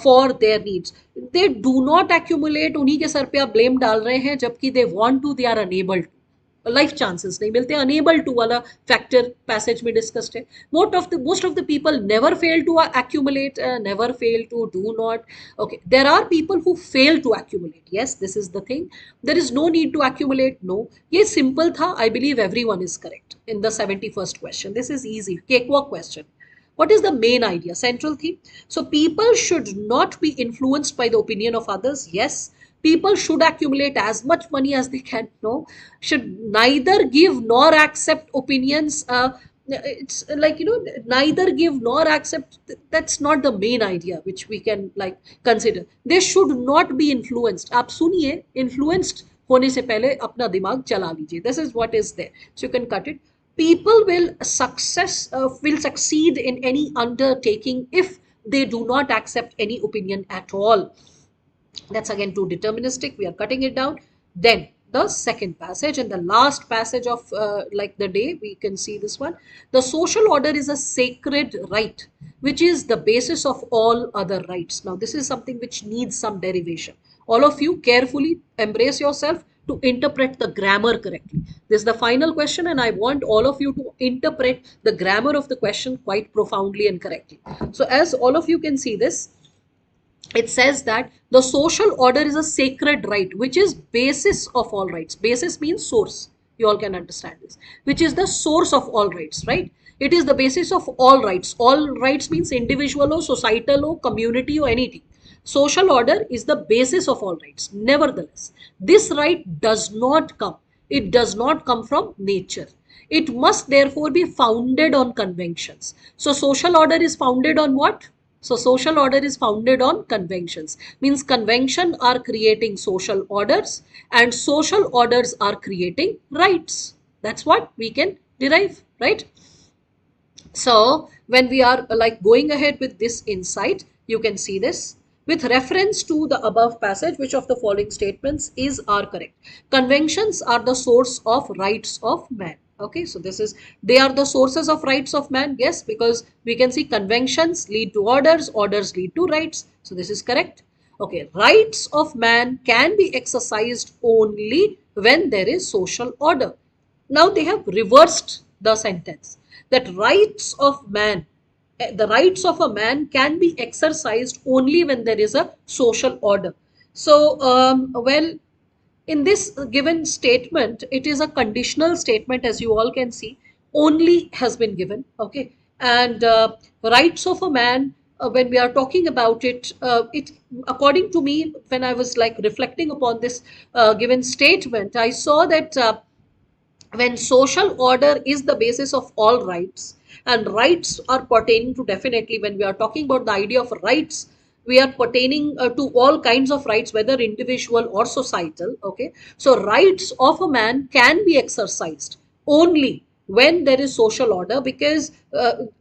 Speaker 1: for their needs. They do not accumulate, उन्हीं के sir पे आप blame डाल रहे हैं, जबकि they want to, they are unable to. Life chances नहीं मिलते. अनेबल टू वाला फैक्टर पैसेज में डिस्कस्ड है. most of the people never fail to accumulate, never fail to do not. Okay, there are people who fail to accumulate. Yes, this is the thing. There is no need to accumulate. No, ये simple था. I believe everyone is correct in the 71st question. This is easy, cakewalk question. What is the main idea, central theme? So people should not be influenced by the opinion of others. Yes, people should accumulate as much money as they can. No, should neither give nor accept opinions. It's like, you know, neither give nor accept. That's not the main idea which we can like consider. They should not be influenced. आप सुनिए, influenced होने से पहले अपना दिमाग चला लीजिए. This is what is there. So you can cut it. People will succeed in any undertaking if they do not accept any opinion at all. That's again too deterministic. We are cutting it down. Then the second passage and the last passage of like the day, we can see this one. The social order is a sacred right, which is the basis of all other rights. Now this is something which needs some derivation. All of you carefully embrace yourself to interpret the grammar correctly. This is the final question, and I want all of you to interpret the grammar of the question quite profoundly and correctly. So as all of you can see this, it says that the social order is a sacred right, which is basis of all rights. Basis means source. You all can understand this. Which is the source of all rights, right? It is the basis of all rights. All rights means individual or societal or community or anything. Social order is the basis of all rights. Nevertheless, this right does not come. It does not come from nature. It must therefore be founded on conventions. So social order is founded on what? So social order is founded on conventions. Means convention are creating social orders and social orders are creating rights. That's what we can derive, right? So when we are like going ahead with this insight, you can see this. With reference to the above passage, which of the following statements are correct? Conventions are the source of rights of man. Okay, so they are the sources of rights of man. Yes, because we can see conventions lead to orders, orders lead to rights. So this is correct. Okay, rights of man can be exercised only when there is social order. Now they have reversed the sentence that the rights of a man can be exercised only when there is a social order. So, well, in this given statement, it is a conditional statement, as you all can see. Only has been given. Okay, and rights of a man. When we are talking about it, it according to me, when I was like reflecting upon this given statement, I saw that. When social order is the basis of all rights, and rights are pertaining to, definitely when we are talking about the idea of rights, we are pertaining to all kinds of rights, whether individual or societal. Okay, so rights of a man can be exercised only when there is social order, because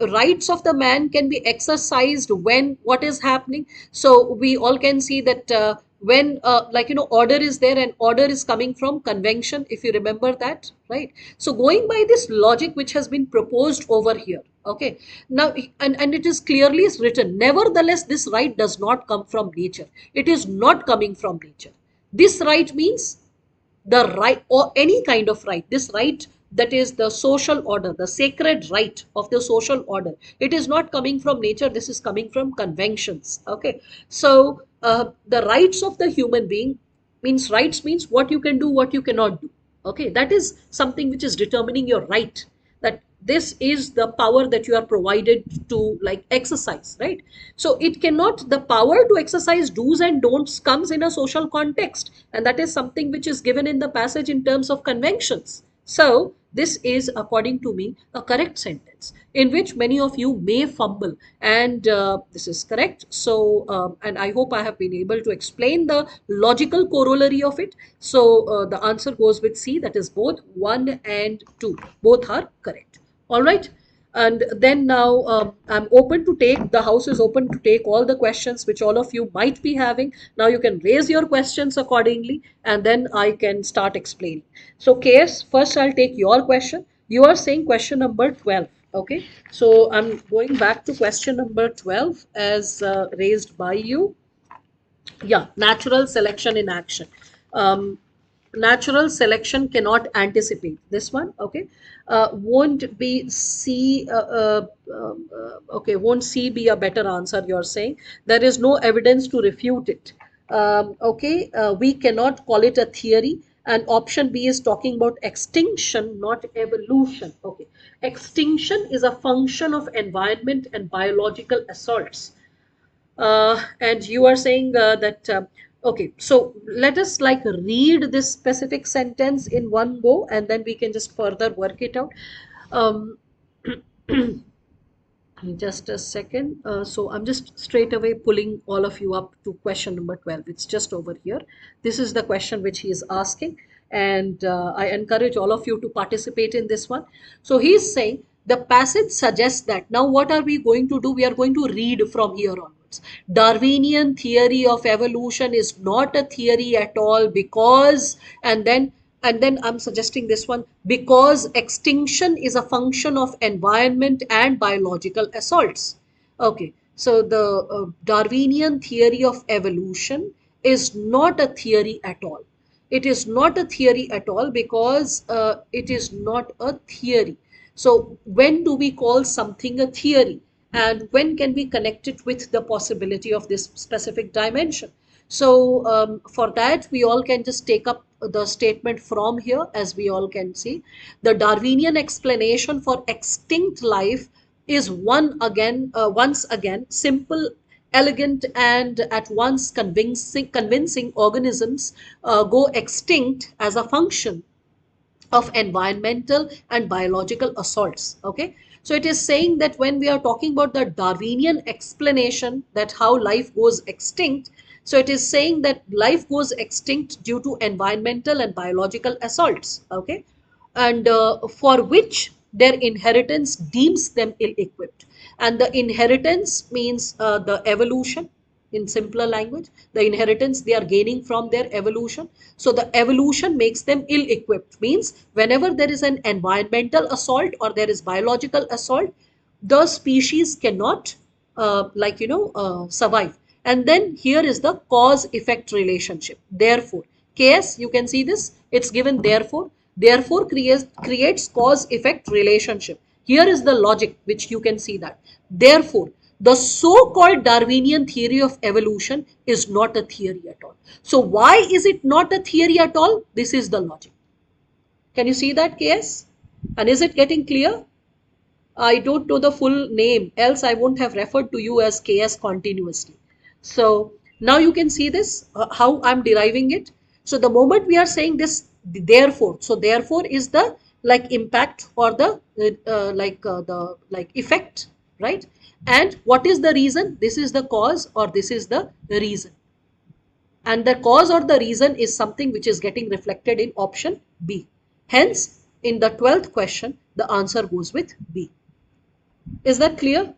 Speaker 1: rights of the man can be exercised when what is happening. So we all can see that when order is there, and order is coming from convention, if you remember that, right? So going by this logic which has been proposed over here, okay, now, and it is clearly written, nevertheless this right does not come from nature. It is not coming from nature. This right means the right, or any kind of right, this right, that is the social order, the sacred right of the social order, it is not coming from nature, this is coming from conventions. Okay, so the rights of the human being means, rights means what you can do, what you cannot do. Okay, that is something which is determining your right, that this is the power that you are provided to like exercise, right? So it cannot, the power to exercise do's and don'ts comes in a social context, and that is something which is given in the passage in terms of conventions. So this is, according to me, a correct sentence in which many of you may fumble, and this is correct. So and I hope I have been able to explain the logical corollary of it. So the answer goes with C, that is both 1 and 2, both are correct. All right. And then now I'm open to take, the house is open to take all the questions which all of you might be having. Now you can raise your questions accordingly, and then I can start explaining. So KS, first I'll take your question. You are saying question number 12. Okay, so I'm going back to question number 12 as raised by you. Yeah, natural selection in action. um, Natural selection cannot anticipate this one. Okay, won't be C, okay, won't C be a better answer, you're saying? There is no evidence to refute it. Okay, we cannot call it a theory, and option B is talking about extinction, not evolution. Okay, extinction is a function of environment and biological assaults. And you are saying that okay, so let us like read this specific sentence in one go, and then we can just further work it out. um, just a second. So I'm just straight away pulling all of you up to question number 12. It's just over here. This is the question which he is asking, and I encourage all of you to participate in this one. So he is saying the passage suggests that, now what are we going to do? We are going to read from here onwards. Darwinian theory of evolution is not a theory at all, because, and then I'm suggesting this one, because extinction is a function of environment and biological assaults. Okay, so the Darwinian theory of evolution is not a theory at all. It is not a theory at all, because it is not a theory. So when do we call something a theory, and when can we connect it with the possibility of this specific dimension? So for that, we all can just take up the statement from here. As we all can see, the Darwinian explanation for extinct life is once again simple, elegant, and at once convincing. Organisms go extinct as a function of environmental and biological assaults. Okay, so it is saying that when we are talking about the Darwinian explanation that how life goes extinct, so it is saying that life goes extinct due to environmental and biological assaults. Okay, and for which their inheritance deems them ill equipped. And the inheritance means the evolution. in simpler language. The inheritance they are gaining from their evolution. So the evolution makes them ill-equipped, means whenever there is an environmental assault or there is biological assault, the species cannot survive. And then here is the cause effect relationship. Therefore, ks, you can see this, it's given therefore creates cause effect relationship. Here is the logic which you can see that. Therefore, the so-called Darwinian theory of evolution is not a theory at all. So why is it not a theory at all? This is the logic. Can you see that, ks? And is it getting clear? I don't know the full name, else I won't have referred to you as KS continuously. So now you can see this, how I'm deriving it. So the moment we are saying this, therefore, so therefore is the like impact or the effect, right? And what is the reason? This is the cause or this is the reason. And the cause or the reason is something which is getting reflected in option B. Hence, in the 12th question, the answer goes with B. Is that clear?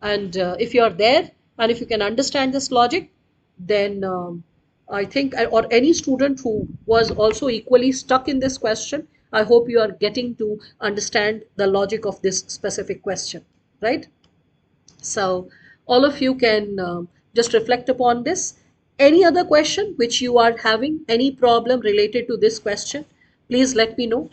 Speaker 1: And if you are there and if you can understand this logic, then I think, or any student who was also equally stuck in this question, I hope you are getting to understand the logic of this specific question, right? So all of you can just reflect upon this. Any other question which you are having, any problem related to this question, please let me know.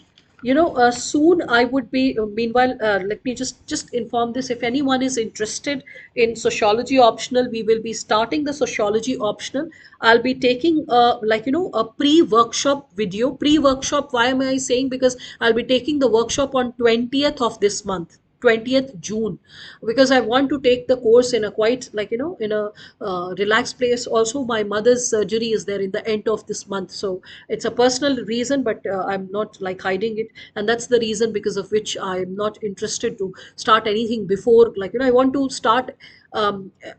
Speaker 1: Soon I would be, meanwhile, let me just inform this. If anyone is interested in sociology optional, we will be starting the sociology optional. I'll be taking a pre-workshop video. Pre-workshop, why am I saying? Because I'll be taking the workshop on 20th of this month. 20th June, because I want to take the course in a quite in a relaxed place. Also, my mother's surgery is there in the end of this month, so it's a personal reason, but I'm not like hiding it, and that's the reason because of which I'm not interested to start anything before, I want to start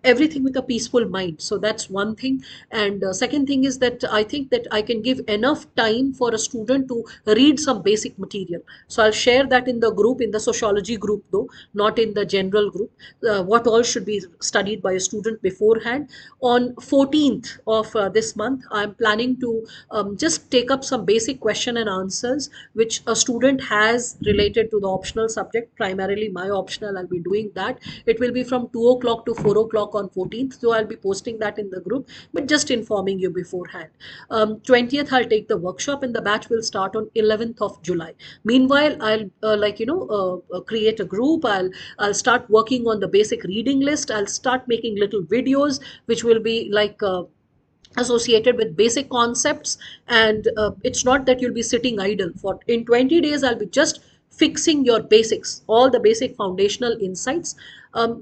Speaker 1: everything with a peaceful mind. So that's one thing. And second thing is that I think that I can give enough time for a student to read some basic material. So I'll share that in the group, in the sociology group though, not in the general group, what all should be studied by a student beforehand. On 14th of this month, I'm planning to just take up some basic question and answers which a student has related to the optional subject, primarily my optional. I'll be doing that. It will be from 2 o'clock to 4 o'clock on 14th. So I'll be posting that in the group, but just informing you beforehand. 20th, I'll take the workshop and the batch will start on 11th of July. Meanwhile, I'll create a group. I'll start working on the basic reading list. I'll start making little videos which will be associated with basic concepts. And it's not that you'll be sitting idle. For in 20 days, I'll be just fixing your basics, all the basic foundational insights.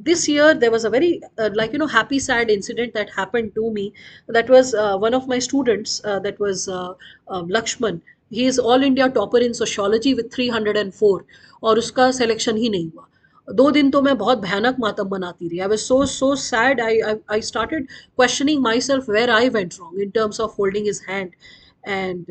Speaker 1: This year there was a very happy sad incident that happened to me. That was one of my students, that was Lakshman. He is all India topper in sociology with 304, और उसका selection ही नहीं हुआ. 2 दिन तो मैं बहुत भयानक मातम बनाती रही. I was so sad. I started questioning myself where I went wrong in terms of holding his hand. And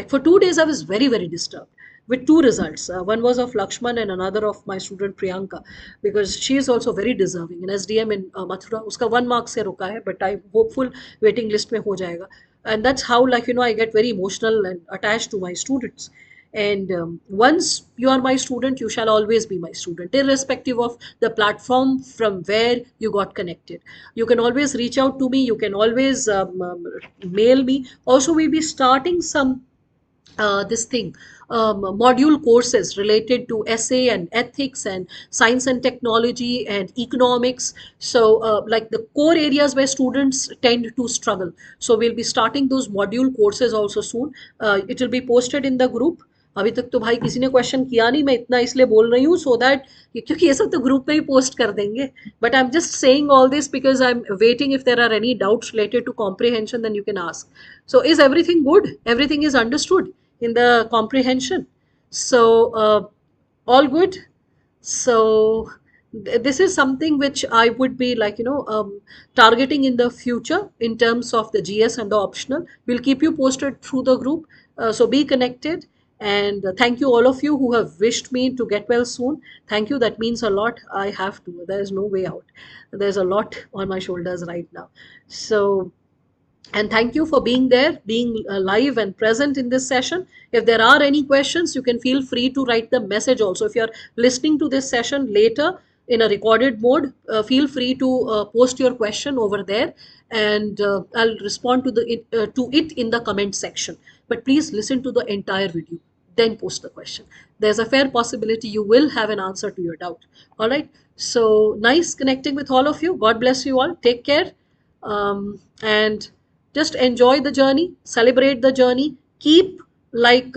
Speaker 1: for 2 days I was very disturbed with 2 results. One was of Lakshman and another of my student Priyanka, because she is also very deserving. In SDM in Mathura, uska 1 mark se ruka hai, but I'm hopeful waiting list mein ho jayega. And that's how I get very emotional and attached to my students. And once you are my student, you shall always be my student, irrespective of the platform from where you got connected. You can always reach out to me. You can always mail me. Also, we'll be starting some module courses related to essay and ethics and science and technology and economics. So the core areas where students tend to struggle. So we'll be starting those module courses also soon. It will be posted in the group. अभी तक तो भाई किसी ने question किया नहीं, मैं इतना इसलिए बोल रही हूँ सो दैट, क्योंकि ये सब तो ग्रुप में ही पोस्ट कर देंगे. But I am just saying all this because I am waiting. If there are any doubts related to comprehension then you can ask. So is everything good? Everything is understood in the comprehension? So all good. So this is something which I would be targeting in the future in terms of the GS and the optional. We'll keep you posted through the group. So be connected. And thank you all of you who have wished me to get well soon. Thank you. That means a lot. I have to. There is no way out. There's a lot on my shoulders right now. So, and thank you for being there, being live and present in this session. If there are any questions, you can feel free to write the message also. If you're listening to this session later in a recorded mode, feel free to post your question over there, and I'll respond to it in the comment section. But please listen to the entire video, then post the question. There's a fair possibility you will have an answer to your doubt. All right. So nice connecting with all of you. God bless you all. Take care. And just enjoy the journey, celebrate the journey, keep like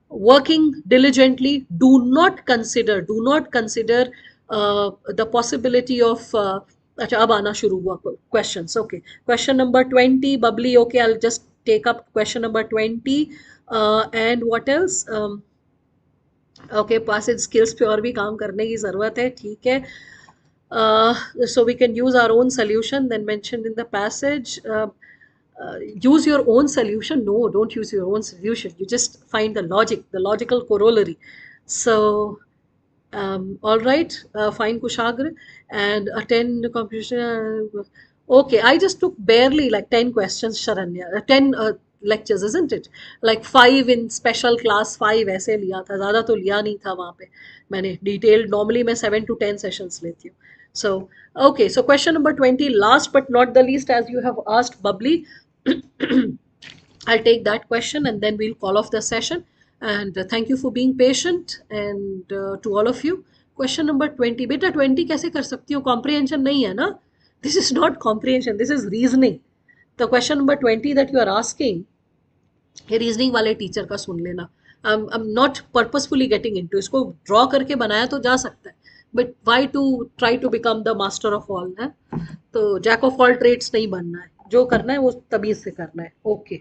Speaker 1: working diligently. Do not consider the possibility of अच्छा अब आना शुरू हुआ questions. Okay, question number 20, bubbly. Okay, I'll just take up question number 20. And what else? Okay, passage skills पे और भी काम करने की जरूरत है. ठीक है. So we can use our own solution then mentioned in the passage. Use your own solution. No, don't use your own solution. You just find the logical corollary. So, all right, fine, Kushagra, and attend the competition. Okay, I just took barely like 10 questions, Sharanya. 10 lectures, isn't it? Like 5 in special class, 5 ऐसे लिया था. ज़्यादा तो लिया नहीं था वहाँ पे. मैंने detailed, normally मैं 7 to 10 sessions लेती हूँ. So, okay, so question number 20, last but not the least, as you have asked, Bubbly. I'll take that question and then we'll call off the session. And thank you for being patient, and to all of you. Question number 20. Beta 20 कैसे कर सकती हूँ? Comprehension नहीं है ना? This is not comprehension. This is reasoning. The question number 20 that you are asking, ये reasoning वाले teacher का सुन लेना. I'm not purposefully getting into इसको ड्रॉ करके बनाया तो जा सकता है, but why to try to become the master of all है. तो जैक ऑफ ऑल ट्रेड्स नहीं बनना है. जो करना है वो तमीज से करना है. Okay.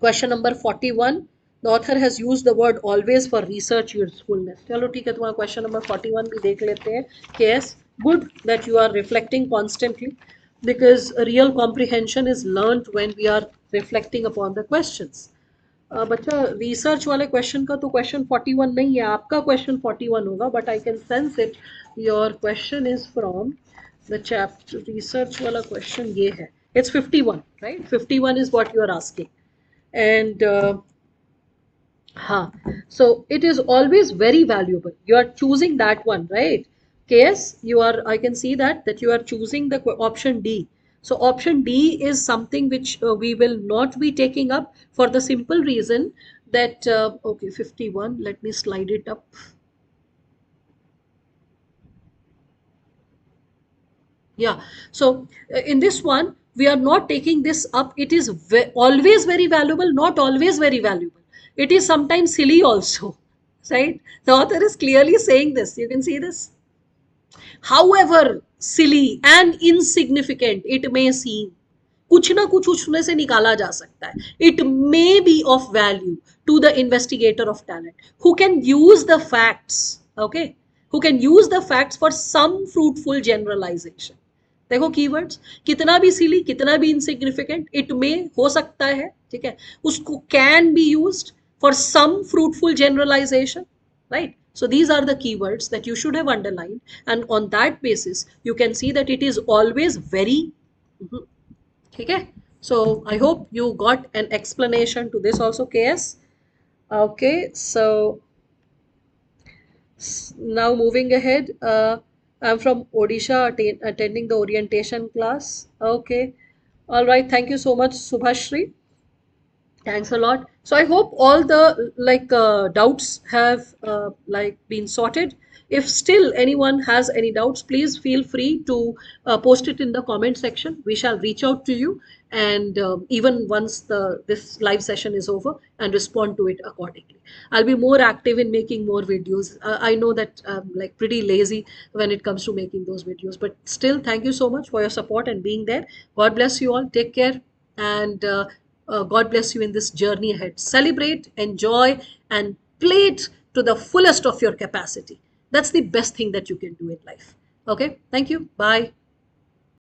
Speaker 1: Question number 41. The author has used the word always for research usefulness. चलो ठीक है, तुम्हारा क्वेश्चन नंबर 41 भी देख लेते हैं. KS, good that you are reflecting constantly, because real comprehension is learned when we are reflecting upon the questions. बच्चा research वाले क्वेश्चन का तो क्वेश्चन 41 नहीं है, आपका क्वेश्चन 41 होगा, but I can sense it your question is from the chapter. Research वाला question ये है. It's 51, right? 51 is what you are asking. And हाँ, so it is always very valuable. You are choosing that one, right? KS, you are, I can see that you are choosing the option D. So option D is something which we will not be taking up, for the simple reason that, okay, 51, let me slide it up. Yeah, so in this one, we are not taking this up. It is always very valuable, not always very valuable. It is sometimes silly also, right? The author is clearly saying this. You can see this. However silly and insignificant it may seem, कुछ ना कुछ उसमें से निकाला जा सकता है. It may be of value to the investigator of talent who can use the facts, okay? Who can use the facts for some fruitful generalization. देखो कीवर्ड्स, कितना भी सिली, कितना भी इनसिग्निफिकेंट, इट में हो सकता है, ठीक है, उसको can be used for some fruitful generalisation, right? So these are the keywords that you should have underlined, and on that basis you can see that it is always very okay. So I hope you got an explanation to this also, KS. Okay, so now moving ahead, I'm from Odisha, attending the orientation class. Okay, all right, thank you so much, Subhashri. Thanks a lot. So I hope all the doubts have like been sorted. If still anyone has any doubts, please feel free to post it in the comment section. We shall reach out to you, and even once this live session is over, and respond to it accordingly. I'll be more active in making more videos. I know that I'm like pretty lazy when it comes to making those videos, but still, thank you so much for your support and being there. God bless you all. Take care, and God bless you in this journey ahead. Celebrate, enjoy, and play it to the fullest of your capacity. That's the best thing that you can do in life. Okay, thank you. Bye.